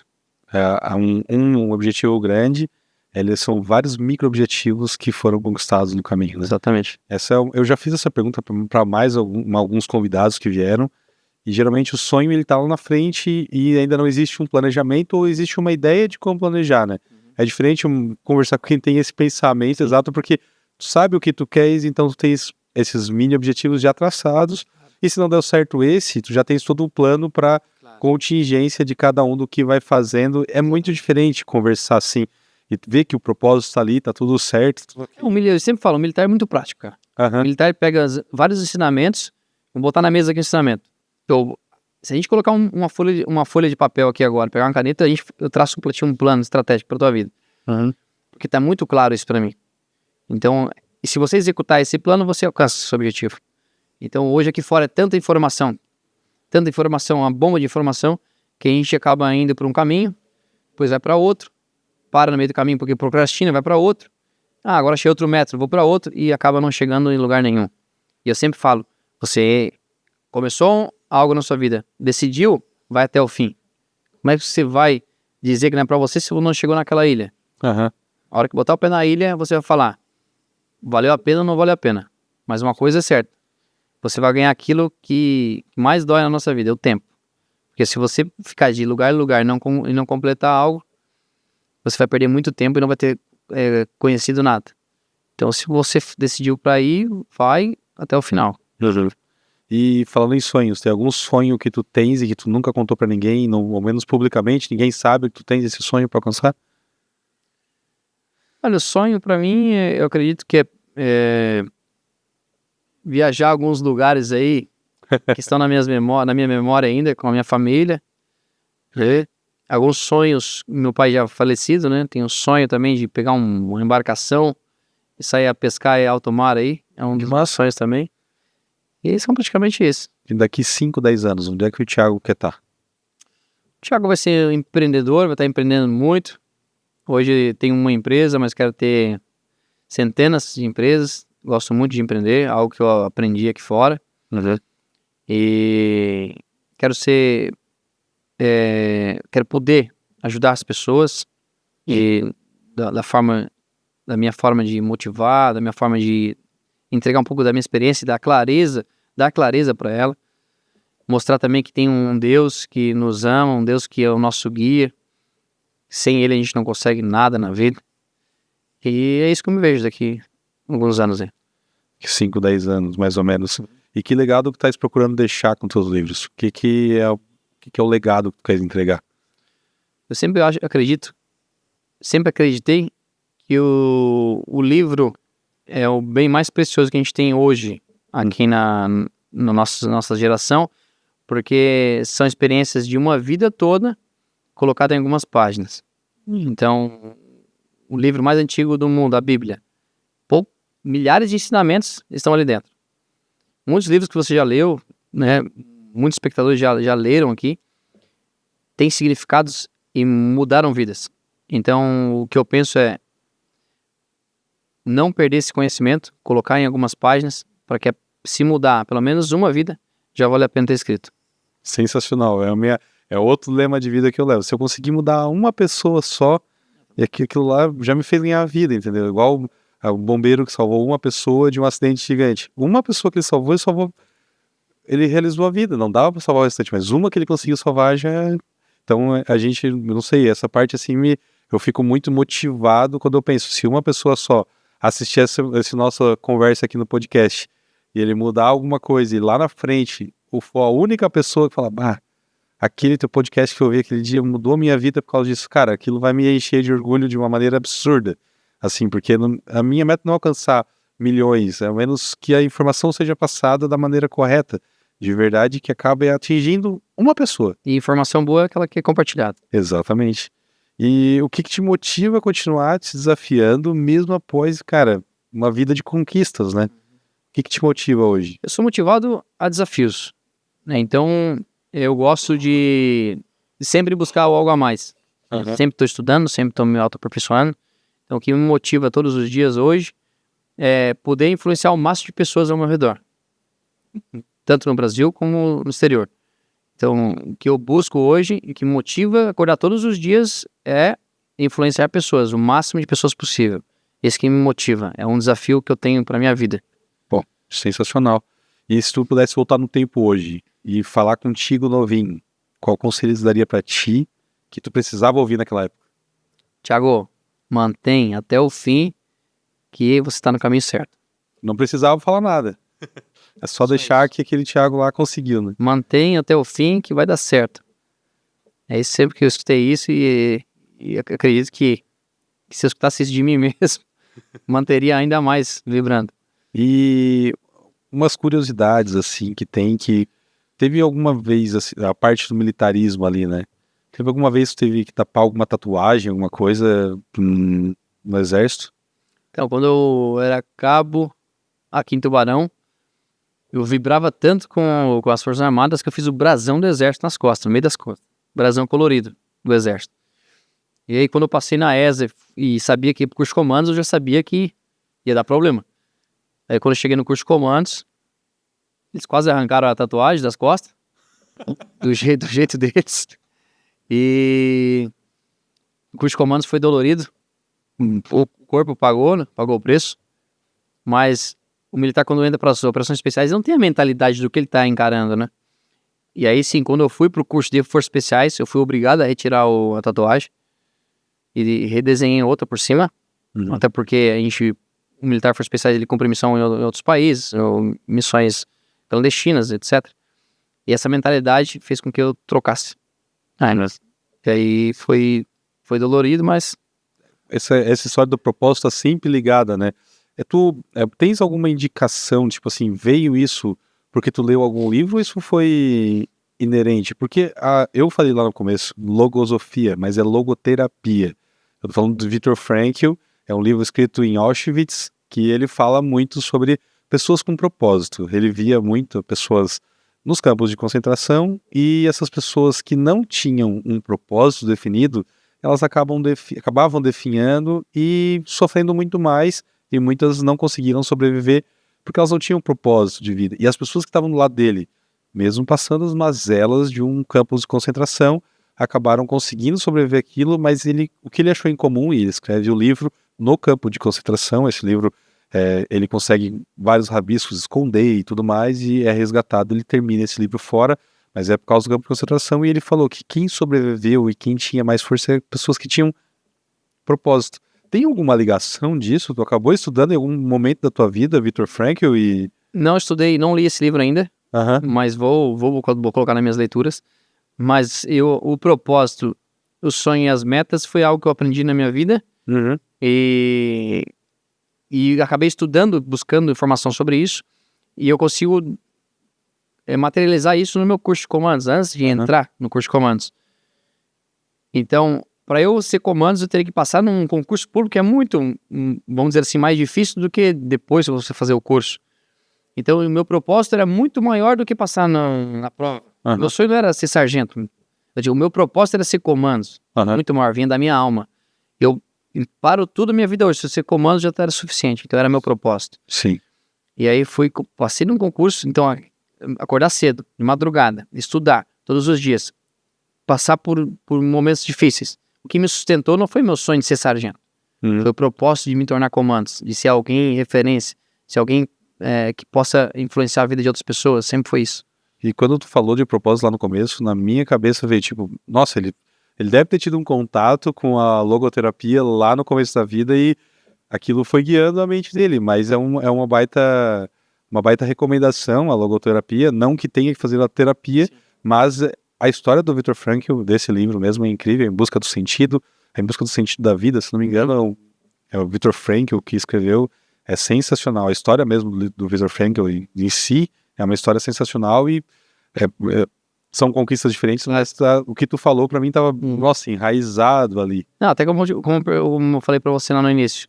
Há um objetivo grande, eles são vários micro-objetivos que foram conquistados no caminho, né? Exatamente. Eu já fiz essa pergunta para mais alguns convidados que vieram, e geralmente o sonho ele tá lá na frente e ainda não existe um planejamento ou existe uma ideia de como planejar, né? É diferente conversar com quem tem esse pensamento exato, porque tu sabe o que tu queres, então tu tens esses mini objetivos já traçados, e se não deu certo tu já tens todo um plano para contingência de cada um do que vai fazendo. É muito diferente conversar assim e ver que o propósito está ali, tá tudo certo. Eu sempre falo, o militar é muito prático, cara. O militar pega vários ensinamentos, vamos botar na mesa aqui o ensinamento. Se a gente colocar uma folha de papel aqui agora, pegar uma caneta, eu traço um plano estratégico para tua vida. Porque tá muito claro isso para mim. Então, e se você executar esse plano, você alcança esse objetivo. Então, hoje aqui fora é tanta informação, uma bomba de informação, que a gente acaba indo por um caminho, depois vai para outro, para no meio do caminho porque procrastina, vai para outro. Agora achei outro método, vou para outro, e acaba não chegando em lugar nenhum. E eu sempre falo, você começou algo na sua vida, decidiu, vai até o fim. Como é que você vai dizer que não é para você se você não chegou naquela ilha? A hora que botar o pé na ilha, você vai falar, valeu a pena ou não valeu a pena? Mas uma coisa é certa, você vai ganhar aquilo que mais dói na nossa vida, é o tempo. Porque se você ficar de lugar em lugar e não completar algo, você vai perder muito tempo e não vai ter conhecido nada. Então, se você decidiu para ir, vai até o final. E falando em sonhos, tem algum sonho que tu tens e que tu nunca contou pra ninguém, ao menos publicamente, ninguém sabe que tu tens esse sonho pra alcançar? Olha, o sonho para mim, eu acredito que é viajar a alguns lugares aí que estão na minha memória ainda, com a minha família. Alguns sonhos, meu pai já falecido, né? Tem um sonho também de pegar uma embarcação e sair a pescar em alto mar aí. É um dos meus sonhos também. E são praticamente isso. E daqui 5, 10 anos, onde é que o Thiago quer estar? O Thiago vai ser um empreendedor, vai estar empreendendo muito. Hoje tenho uma empresa, mas quero ter centenas de empresas. Gosto muito de empreender, algo que eu aprendi aqui fora. E quero quero poder ajudar as pessoas e da minha forma de motivar, da minha forma de entregar um pouco da minha experiência, dar clareza para ela, mostrar também que tem um Deus que nos ama, um Deus que é o nosso guia. Sem ele a gente não consegue nada na vida. E é isso que eu me vejo daqui a alguns anos aí. 5, 10 anos, mais ou menos. E que legado que tu estás procurando deixar com teus livros? O que é o legado que tu queres entregar? Eu sempre acreditei que o livro é o bem mais precioso que a gente tem hoje aqui na nossa geração, porque são experiências de uma vida toda colocadas em algumas páginas. Então, o livro mais antigo do mundo, a Bíblia, milhares de ensinamentos estão ali dentro. Muitos livros que você já leu, né? Muitos espectadores já leram aqui, têm significados e mudaram vidas. Então, o que eu penso é não perder esse conhecimento, colocar em algumas páginas, para que se mudar pelo menos uma vida, já vale a pena ter escrito. Sensacional, é outro lema de vida que eu levo. Se eu conseguir mudar uma pessoa só, e aquilo lá já me fez ganhar a vida, entendeu? Igual o bombeiro que salvou uma pessoa de um acidente gigante. Uma pessoa que ele salvou, ele realizou a vida. Não dava para salvar o restante, mas uma que ele conseguiu salvar já... Então a gente, eu não sei, essa parte assim, eu fico muito motivado quando eu penso, se uma pessoa só assistir essa nossa conversa aqui no podcast e ele mudar alguma coisa e lá na frente for a única pessoa que fala, aquele teu podcast que eu vi aquele dia mudou a minha vida por causa disso, cara, aquilo vai me encher de orgulho de uma maneira absurda, assim, porque a minha meta não é alcançar milhões, a menos que a informação seja passada da maneira correta, de verdade, que acabe atingindo uma pessoa. E informação boa é aquela que é compartilhada. Exatamente. E o que te motiva a continuar te desafiando mesmo após, cara, uma vida de conquistas, né? O que te motiva hoje? Eu sou motivado a desafios, né? Então, eu gosto de sempre buscar algo a mais. Sempre estou estudando, sempre estou me autoaperfeiçoando. Então, o que me motiva todos os dias hoje é poder influenciar o máximo de pessoas ao meu redor. Tanto no Brasil como no exterior. Então, o que eu busco hoje e que me motiva a acordar todos os dias é influenciar pessoas, o máximo de pessoas possível. Esse que me motiva. É um desafio que eu tenho para minha vida. Pô, sensacional. E se tu pudesse voltar no tempo hoje e falar contigo novinho, qual conselho você daria para ti que tu precisava ouvir naquela época? Thiago, mantém até o fim que você está no caminho certo. Não precisava falar nada. É só deixar que aquele Thiago lá conseguiu, né? Mantém até o fim que vai dar certo. É isso sempre que eu escutei isso e eu acredito que se eu escutasse isso de mim mesmo, manteria ainda mais vibrando. E umas curiosidades, assim, que tem que... Teve alguma vez, assim, a parte do militarismo ali, né? Teve alguma vez que teve que tapar alguma tatuagem, alguma coisa no exército? Então, quando eu era cabo aqui em Tubarão, eu vibrava tanto com as Forças Armadas que eu fiz o brasão do exército nas costas, no meio das costas. Brasão colorido do exército. E aí, quando eu passei na ESA e sabia que ia pro curso de comandos, eu já sabia que ia dar problema. Aí, quando eu cheguei no curso de comandos, eles quase arrancaram a tatuagem das costas, do jeito deles. E o curso de comandos foi dolorido. O corpo pagou, né? Pagou o preço. Mas o militar, quando entra para as operações especiais, não tem a mentalidade do que ele está encarando, né? E aí, sim, quando eu fui pro curso de Forças Especiais, eu fui obrigado a retirar a tatuagem e redesenhei outra por cima. Até porque o militar Forças Especiais, ele cumpre missão em outros países, ou missões clandestinas, etc. E essa mentalidade fez com que eu trocasse. E aí foi dolorido, mas... Essa história do propósito tá sempre ligada, né? Tens alguma indicação, tipo assim, veio isso porque tu leu algum livro ou isso foi inerente? Porque eu falei lá no começo, logosofia, mas é logoterapia. Eu tô falando do Viktor Frankl, é um livro escrito em Auschwitz, que ele fala muito sobre pessoas com propósito. Ele via muito pessoas nos campos de concentração e essas pessoas que não tinham um propósito definido, elas acabavam definhando e sofrendo muito mais, e muitas não conseguiram sobreviver porque elas não tinham propósito de vida. E as pessoas que estavam do lado dele, mesmo passando as mazelas de um campo de concentração, acabaram conseguindo sobreviver aquilo, mas o que ele achou em comum, e ele escreve o livro no campo de concentração, esse livro ele consegue vários rabiscos esconder e tudo mais, e é resgatado, ele termina esse livro fora, mas é por causa do campo de concentração, e ele falou que quem sobreviveu e quem tinha mais força eram pessoas que tinham propósito. Tem alguma ligação disso? Tu acabou estudando em algum momento da tua vida, Viktor Frankl, e... Não estudei, não li esse livro ainda, mas vou colocar nas minhas leituras. Mas o propósito, o sonho e as metas foi algo que eu aprendi na minha vida. E acabei estudando, buscando informação sobre isso. E eu consigo materializar isso no meu curso de comandos, antes de entrar no curso de comandos. Então, para eu ser comandos, eu teria que passar num concurso público que é muito, vamos dizer assim, mais difícil do que depois você fazer o curso. Então, o meu propósito era muito maior do que passar na prova. Meu sonho não era ser sargento. O meu propósito era ser comandos. Muito maior, vinha da minha alma. Eu paro tudo a minha vida hoje. Se eu ser comandos já era suficiente. Então, era meu propósito. Sim. E aí, passei num concurso. Então, acordar cedo, de madrugada, estudar todos os dias. Passar por momentos difíceis. O que me sustentou não foi meu sonho de ser sargento. Foi o propósito de me tornar comandos. De ser alguém referência. Ser alguém que possa influenciar a vida de outras pessoas. Sempre foi isso. E quando tu falou de propósito lá no começo, na minha cabeça veio tipo, nossa, ele deve ter tido um contato com a logoterapia lá no começo da vida e aquilo foi guiando a mente dele, mas é uma baita recomendação a logoterapia, não que tenha que fazer a terapia, mas a história do Viktor Frankl, desse livro mesmo, é incrível, Em Busca do Sentido da vida, se não me engano, é o Viktor Frankl que escreveu, é sensacional, a história mesmo do Viktor Frankl em si, é uma história sensacional e são conquistas diferentes, mas o que tu falou pra mim tava, nossa, enraizado ali. Não, até como eu falei pra você lá no início.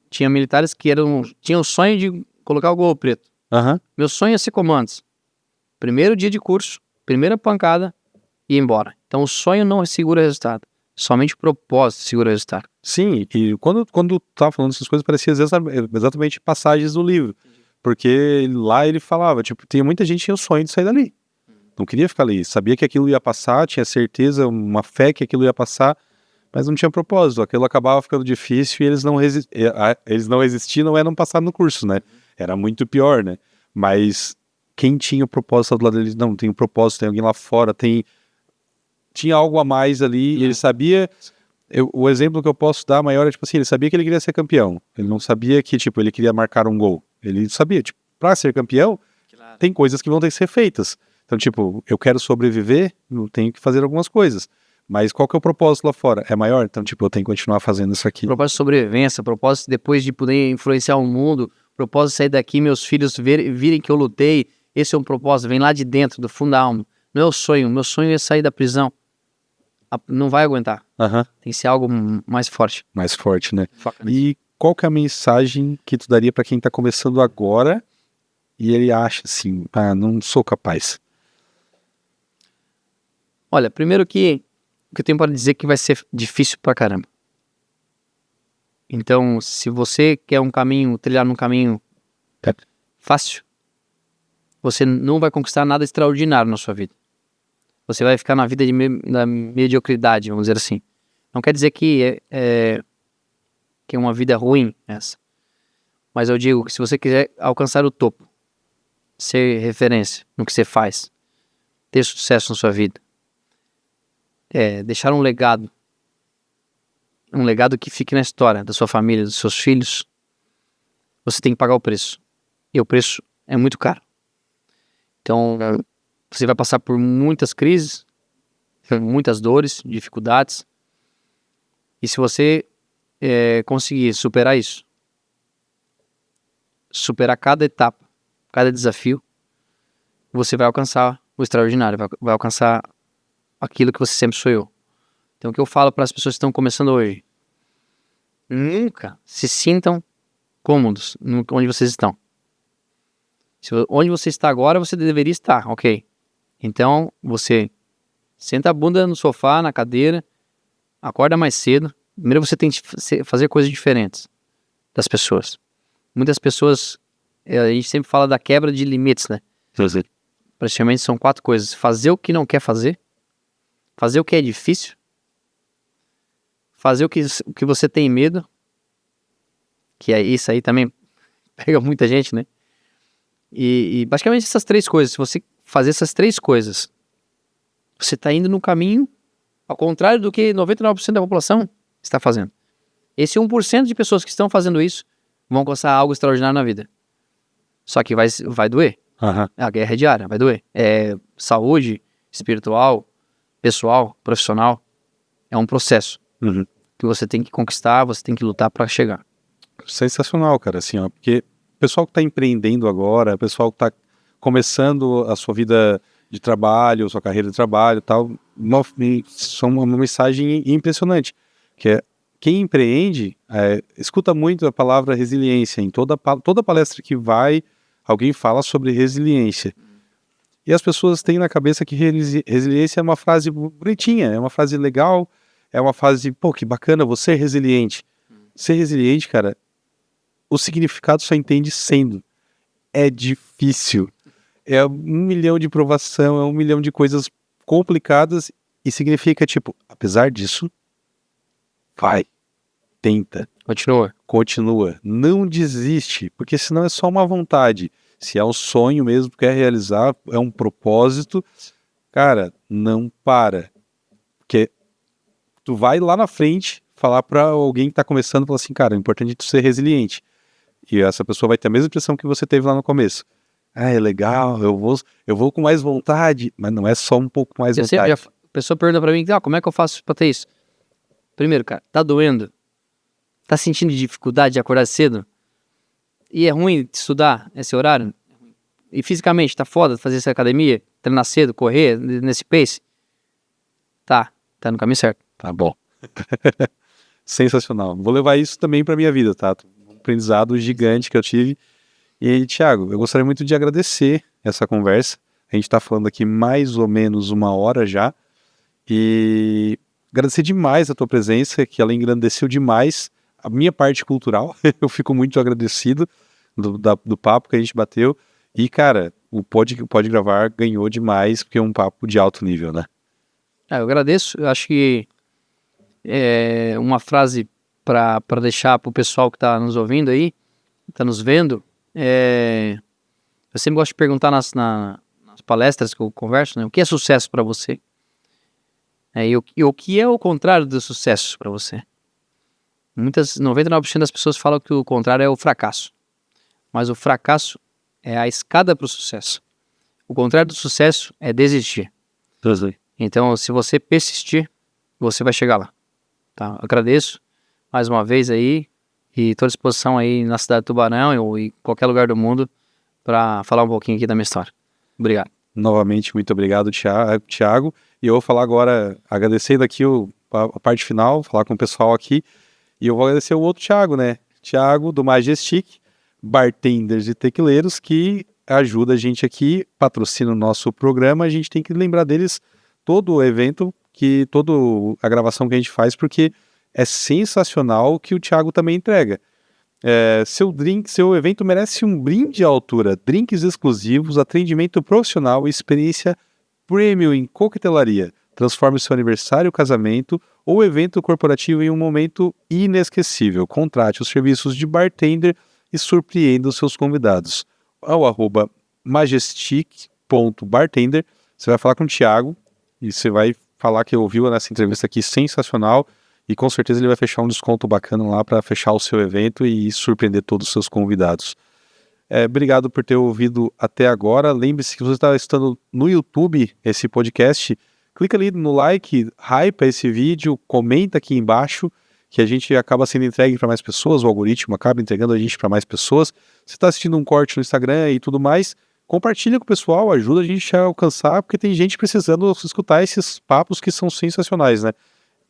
Tinha militares que tinham o sonho de colocar o Gorro Preto. Aham. Meu sonho é ser comandos. Primeiro dia de curso, primeira pancada e ir embora. Então o sonho não segura resultado. Somente o propósito segura o resultado. Sim, e quando tu tava falando essas coisas, parecia exatamente passagens do livro. Porque lá ele falava, tipo, tinha muita gente que tinha o sonho de sair dali. Não queria ficar ali. Sabia que aquilo ia passar, tinha certeza, uma fé que aquilo ia passar, mas não tinha propósito. Aquilo acabava ficando difícil e eles não resistiam, não é não passar no curso, né? Era muito pior, né? Mas quem tinha o propósito do lado deles, não, tem um propósito, tem alguém lá fora, tinha algo a mais ali, e ele sabia. O exemplo que eu posso dar maior é, tipo assim, ele sabia que ele queria ser campeão. Ele não sabia que, tipo, ele queria marcar um gol. Ele sabia, tipo, pra ser campeão, tem coisas que vão ter que ser feitas. Então, tipo, eu quero sobreviver, eu tenho que fazer algumas coisas. Mas qual que é o propósito lá fora? É maior? Então, tipo, eu tenho que continuar fazendo isso aqui. Propósito de sobrevivência, propósito depois de poder influenciar o mundo, propósito de sair daqui, meus filhos virem que eu lutei. Esse é um propósito, vem lá de dentro, do fundo da alma. Não é o sonho, meu sonho é sair da prisão. Não vai aguentar. Aham. Tem que ser algo mais forte. Mais forte, né? Foca nisso. E qual que é a mensagem que tu daria pra quem tá começando agora e ele acha assim, não sou capaz? Olha, primeiro que o que eu tenho para dizer é que vai ser difícil pra caramba. Então, se você quer trilhar um caminho fácil, você não vai conquistar nada extraordinário na sua vida. Você vai ficar na vida da mediocridade, vamos dizer assim. Não quer dizer que é uma vida ruim essa. Mas eu digo que se você quiser alcançar o topo, ser referência no que você faz, ter sucesso na sua vida, deixar um legado que fique na história da sua família, dos seus filhos, você tem que pagar o preço. E o preço é muito caro. Então, você vai passar por muitas crises, muitas dores, dificuldades. E se você conseguir superar isso, superar cada etapa, cada desafio, você vai alcançar o extraordinário, vai alcançar aquilo que você sempre sonhou. Então, o que eu falo para as pessoas que estão começando hoje: nunca se sintam cômodos onde vocês estão. Onde você está agora, você deveria estar, ok? Então, você senta a bunda no sofá, na cadeira, acorda mais cedo. Primeiro você tem que fazer coisas diferentes das pessoas. Muitas pessoas, a gente sempre fala da quebra de limites, né? Praticamente são 4 coisas: fazer o que não quer fazer o que é difícil, fazer o que você tem medo, que isso aí também pega muita gente, né? E basicamente essas 3 coisas, se você fazer essas 3 coisas, você está indo no caminho ao contrário do que 99% da população está fazendo. Esse 1% de pessoas que estão fazendo isso vão alcançar algo extraordinário na vida. Só que vai doer. Aham. A guerra é diária, vai doer. É saúde espiritual, pessoal, profissional. É um processo que você tem que conquistar, você tem que lutar para chegar. Sensacional, cara, assim, ó, porque o pessoal que tá empreendendo agora, o pessoal que tá começando a sua vida de trabalho, sua carreira de trabalho e tal, são uma mensagem impressionante, que é, quem empreende, escuta muito a palavra resiliência, em toda palestra que vai, alguém fala sobre resiliência. E as pessoas têm na cabeça que resiliência é uma frase bonitinha, é uma frase legal, é uma frase, pô, que bacana, você é resiliente. Ser resiliente, cara, o significado só entende sendo. É difícil. É 1 milhão de provação, é 1 milhão de coisas complicadas e significa, tipo, apesar disso, vai, tenta, continua, não desiste, porque senão é só uma vontade. Se é um sonho mesmo, quer realizar, é um propósito, cara, não para. Porque tu vai lá na frente falar pra alguém que tá começando, falar assim, cara, é importante tu ser resiliente. E essa pessoa vai ter a mesma impressão que você teve lá no começo. É legal, eu vou com mais vontade, mas não é só um pouco mais vontade. A pessoa pergunta pra mim, como é que eu faço pra ter isso? Primeiro, cara, tá doendo? Tá sentindo dificuldade de acordar cedo? E é ruim de estudar esse horário? E fisicamente, tá foda fazer essa academia? Treinar cedo, correr nesse pace? Tá no caminho certo. Tá bom. Sensacional. Vou levar isso também para minha vida, tá? Um aprendizado gigante que eu tive. E, Thiago, eu gostaria muito de agradecer essa conversa. A gente está falando aqui mais ou menos 1 hora já. E agradecer demais a tua presença, que ela engrandeceu demais a minha parte cultural. Eu fico muito agradecido do papo que a gente bateu. E, cara, o Pode Gravar ganhou demais, porque é um papo de alto nível, né? Eu agradeço. Eu acho que uma frase para deixar pro pessoal que tá nos ouvindo aí, tá nos vendo, eu sempre gosto de perguntar nas palestras que eu converso, né? O que é sucesso para você? E o que é o contrário do sucesso para você? 99% das pessoas falam que o contrário é o fracasso. Mas o fracasso é a escada para o sucesso. O contrário do sucesso é desistir. Então, se você persistir, você vai chegar lá. Tá? Agradeço mais uma vez aí e estou à disposição aí na cidade de Tubarão ou em qualquer lugar do mundo para falar um pouquinho aqui da minha história. Obrigado. Novamente, muito obrigado, Thiago. E eu vou falar agora, agradecendo aqui a parte final, falar com o pessoal aqui. E eu vou agradecer o outro Thiago, né? Thiago, do Majestic, bartenders e tequileiros, que ajuda a gente aqui, patrocina o nosso programa. A gente tem que lembrar deles todo o evento, toda a gravação que a gente faz, porque é sensacional o que o Thiago também entrega. Seu evento merece um brinde à altura, drinks exclusivos, atendimento profissional e experiência premium em coquetelaria. Transforme seu aniversário, casamento ou evento corporativo em um momento inesquecível. Contrate os serviços de bartender e surpreenda os seus convidados. Ao @majestic.bartender, você vai falar com o Thiago e você vai falar que ouviu nessa entrevista aqui sensacional e com certeza ele vai fechar um desconto bacana lá para fechar o seu evento e surpreender todos os seus convidados. Obrigado por ter ouvido até agora. Lembre-se que você está estando no YouTube esse podcast. Clica ali no like, hype esse vídeo, comenta aqui embaixo, que a gente acaba sendo entregue para mais pessoas, o algoritmo acaba entregando a gente para mais pessoas. Se está assistindo um corte no Instagram e tudo mais, compartilha com o pessoal, ajuda a gente a alcançar, porque tem gente precisando escutar esses papos que são sensacionais, né?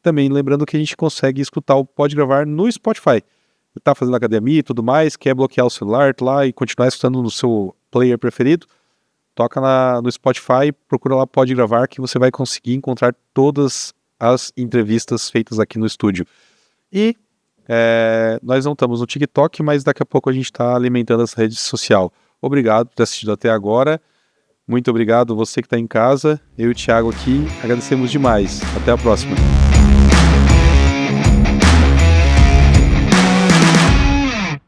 Também lembrando que a gente consegue escutar o Pode Gravar no Spotify. Tá fazendo academia e tudo mais, quer bloquear o celular lá e continuar escutando no seu player preferido, toca no Spotify, procura lá Pode Gravar, que você vai conseguir encontrar todas as entrevistas feitas aqui no estúdio. E nós não estamos no TikTok, mas daqui a pouco a gente está alimentando essa rede social. Obrigado por ter assistido até agora. Muito obrigado você que está em casa. Eu e o Thiago aqui agradecemos demais. Até a próxima.